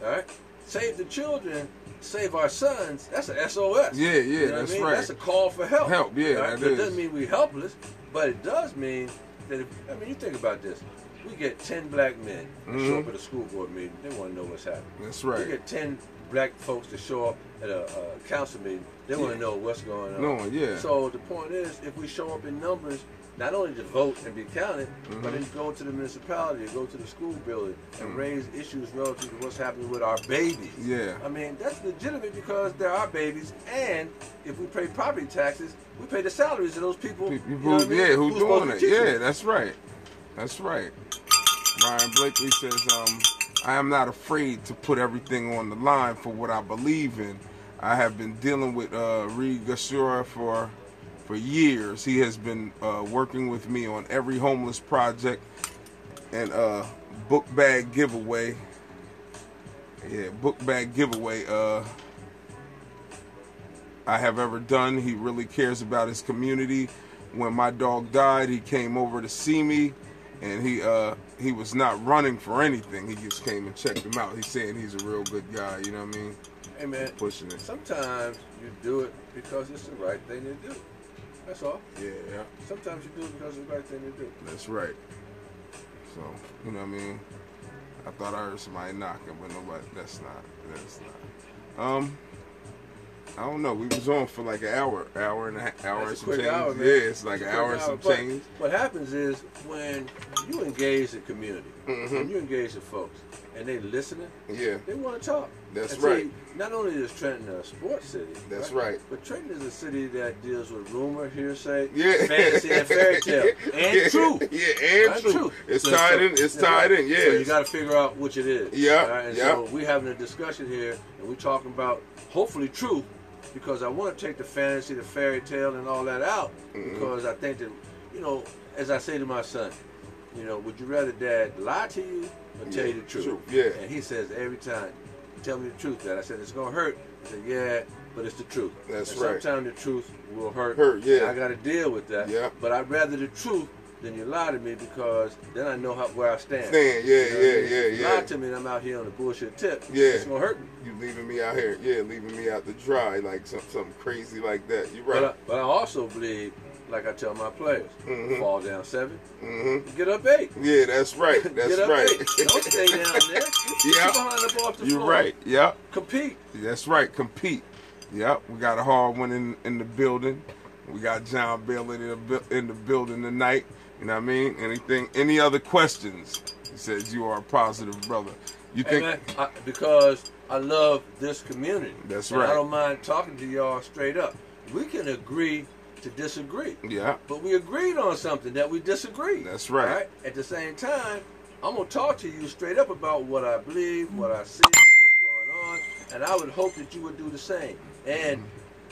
All right. Save the children, save our sons. That's a SOS. You know that's right. That's a call for help. Right? But it doesn't mean we're helpless, but it does mean that you think about this. We get 10 black men to show up at a school board meeting. They want to know what's happening. That's right. We get 10 black folks to show up at a council meeting. They want to know what's going on. So the point is, if we show up in numbers, not only to vote and be counted, but then go to the municipality, go to the school building, and raise issues relative to what's happening with our babies. I mean, that's legitimate because they're our babies, and if we pay property taxes, we pay the salaries of those people. Who's doing it? That's right. That's right. Ryan Blakely says, "I am not afraid to put everything on the line for what I believe in. I have been dealing with Reed Gusciora for years. He has been working with me on every homeless project and book bag giveaway. Book bag giveaway I have ever done. He really cares about his community. When my dog died, he came over to see me, and he was not running for anything. He just came and checked him out. He's saying he's a real good guy. You know what I mean? Hey man, pushing it. Sometimes you do it because it's the right thing to do. That's all. Sometimes you do it because it's the right thing to do. That's right. So, you know what I mean? I thought I heard somebody knocking, but nobody. That's not. I don't know. We was on for like an hour and a half, hour and some change. Hour, man. Yeah, it's like an hour and some change. What happens is when you engage the community, when you engage the folks, and they listening, they want to talk. That's and right. See, not only is Trenton a sports city, that's right, but Trenton is a city that deals with rumor, hearsay, yeah, fantasy, and fairy tale, and truth. Yeah, and truth. It's tied in. It's tied in. Yeah. So you got to figure out which it is. Yeah. Right? And so we're having a discussion here, and we're talking about hopefully truth, because I want to take the fantasy, the fairy tale, and all that out, because I think that, you know, as I say to my son, you know, would you rather Dad lie to you or tell you the truth? Yeah. And he says every time, tell me the truth, Dad. I said, it's going to hurt. He said, yeah, but it's the truth. That's and right. Sometimes the truth will hurt. Yeah. I got to deal with that. Yeah. But I'd rather the truth than you lie to me, because then I know where I stand. Yeah, you lie to me and I'm out here on the bullshit tip. It's going to hurt me. You leaving me out here. Yeah, leaving me out to dry, like something crazy like that. You're right. But I also believe, like I tell my players, fall down 7, get up 8. Yeah, that's right. That's get up right. 8. Don't stay down there. Get behind up off the You're floor. right. Yep. Compete. That's right. Compete. Yep. We got a hard one in the building. We got John Bailey in the building tonight. You know what I mean? Any other questions? He says you are a positive brother. You think? Man, because I love this community. That's right. I don't mind talking to y'all straight up. We can agree to disagree. Yeah. But we agreed on something that we disagree. That's right. At the same time, I'm going to talk to you straight up about what I believe, what I see, what's going on, and I would hope that you would do the same. And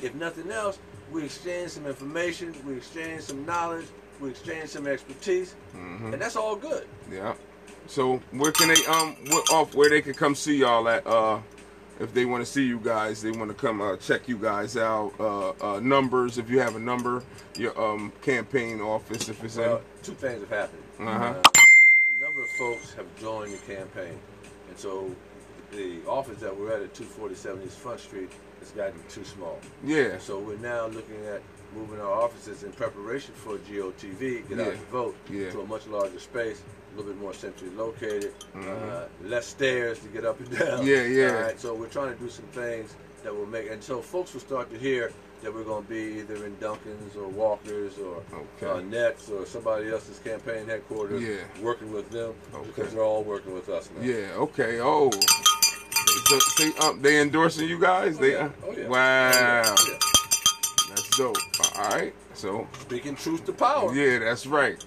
if nothing else, we exchange some information, we exchange some knowledge, we exchange some expertise, and that's all good. Yeah. So where can they where they can come see y'all at if they want to see you guys, they want to come check you guys out, numbers, if you have a number, your campaign office, if it's in. Two things have happened. A number of folks have joined the campaign, and so the office that we're at 247 East Front Street has gotten too small. Yeah. So we're now looking at moving our offices in preparation for GOTV, get out the vote, to a much larger space, a little bit more centrally located, less stairs to get up and down. Yeah. All right, so we're trying to do some things that will make, and so folks will start to hear that we're going to be either in Duncan's or Walker's or Nets or somebody else's campaign headquarters, working with them, because they're all working with us now. Yeah, okay. Oh, they endorsing you guys? Oh, yeah. Wow. Oh, yeah. That's dope. All right. So speaking truth to power. Yeah, that's right.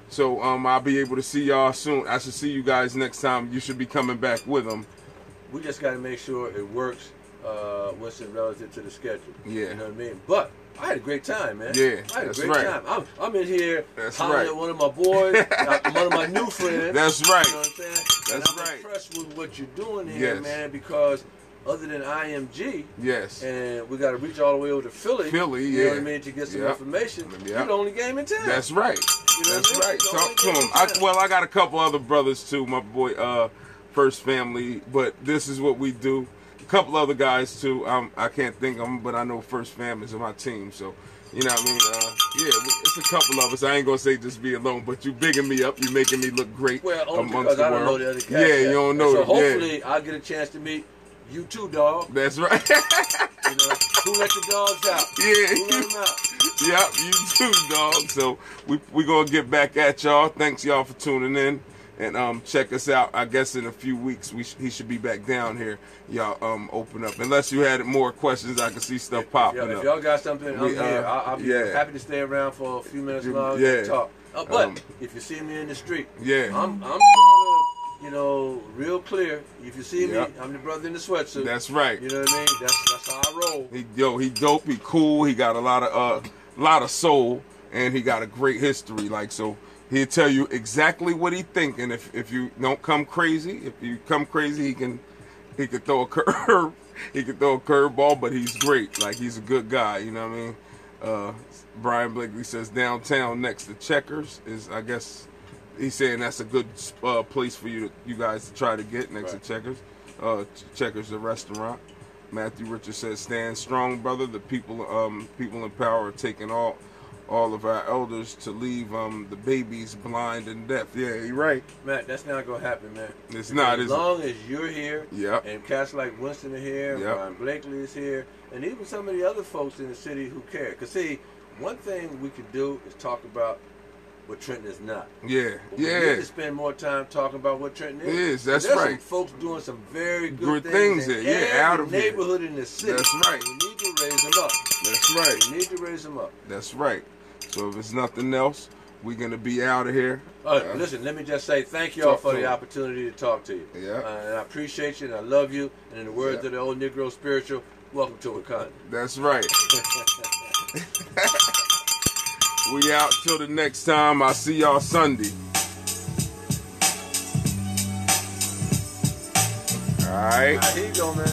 So I'll be able to see y'all soon. I should see you guys next time. You should be coming back with them. We just got to make sure it works, Winston, relative to the schedule. Yeah. You know what I mean? But I had a great time, man. Yeah, I had a great time. I'm in here that's hollering at one of my boys, one of my new friends. That's right. You know what I'm saying? That's and I'm right. impressed with what you're doing here, man, because other than IMG, and we got to reach all the way over to Philly, you know what I mean, to get some information. You're the only game in town. That's right. You know that's right. Talk to him. I got a couple other brothers too. My boy, First Family, but this is what we do. A couple other guys too. I can't think of them, but I know First Family's on my team. So, you know what I mean? It's a couple of us. I ain't gonna say just be alone, but you bigging me up. You making me look great amongst the world. I don't know the other cats. Yeah, you don't know. So hopefully I'll get a chance to meet you too, dog. That's right. You know, who let the dogs out? Yeah. Who let them out? Yep, you too, dog. So we gonna get back at y'all. Thanks y'all for tuning in. And check us out. I guess in a few weeks he should be back down here. Y'all open up. Unless you had more questions, I can see stuff popping up. If y'all got something, I'm here. I'll be happy to stay around for a few minutes longer and talk. But if you see me in the street, I'm sort of, you know, real clear. If you see me, I'm the brother in the sweatsuit. That's right. You know what I mean? That's how I roll. He dope. He cool. He got a lot of soul, and he got a great history. Like, so he'll tell you exactly what he thinking. If you don't come crazy, if you come crazy, he can throw a curve. He can throw a curveball, but he's great. Like, he's a good guy. You know what I mean? Brian Blakely says downtown next to Checkers is, I guess. He's saying that's a good place for you guys to try to get next to Checkers. Checkers, the restaurant. Matthew Richards says, "Stand strong, brother. The people in power are taking all all of our elders to leave the babies blind and deaf. Yeah, you're right. Man, that's not going to happen, man. It's not. As long as you're here, yep, and cats like Winston are here, yep, Brian Blakely is here, and even some of the other folks in the city who care. Because, see, one thing we could do is talk about what Trenton is not. Yeah, We need to spend more time talking about what Trenton is. That's There's right. Some folks doing some very good things in there. Yeah, out of neighborhood in the city. That's right. We need to raise them up. That's right. We need to raise them up. That's right. So if it's nothing else, we're gonna be out of here. Listen, let me just say thank y'all for the opportunity to talk to you. Yeah. And I appreciate you, and I love you. And in the words of the old Negro spiritual, welcome to Wakanda. That's right. We out till the next time. I'll see y'all Sunday. All right. Here you go, man.